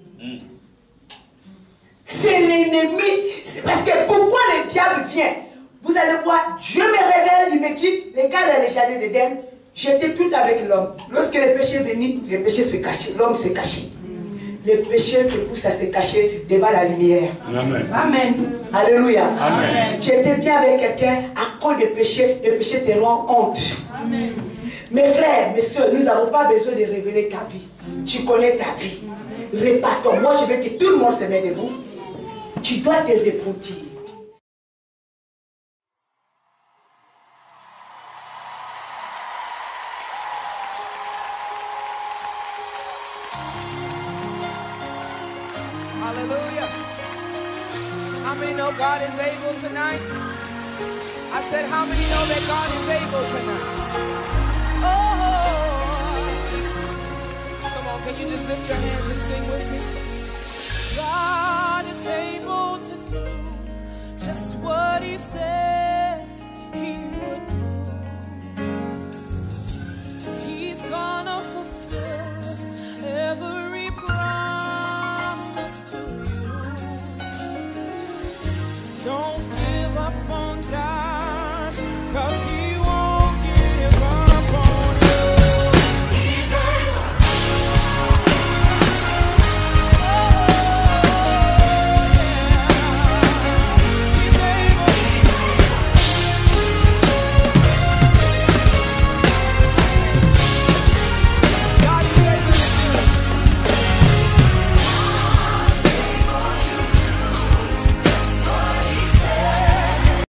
C'est l'ennemi. C'est parce que pourquoi le diable vient? Vous allez voir, Dieu me révèle, il me dit, regarde dans les jardins d'Éden, j'étais tout avec l'homme. Lorsque le péché est venu, le péché s'est caché, l'homme s'est caché. Le péché te pousse à se cacher devant la lumière. Amen. Amen. Alléluia. Amen. J'étais bien avec quelqu'un, à cause du péché, le péché te rend honte. Amen. Mes frères, mes soeurs, nous n'avons pas besoin de révéler ta vie. Tu connais ta vie. Répartons. Moi, je veux que tout le monde se mette debout. Tu dois te repentir. Hallelujah. How many know God is able tonight? I said, how many know that God is able tonight? Oh, come on, can you just lift your hands and sing with me?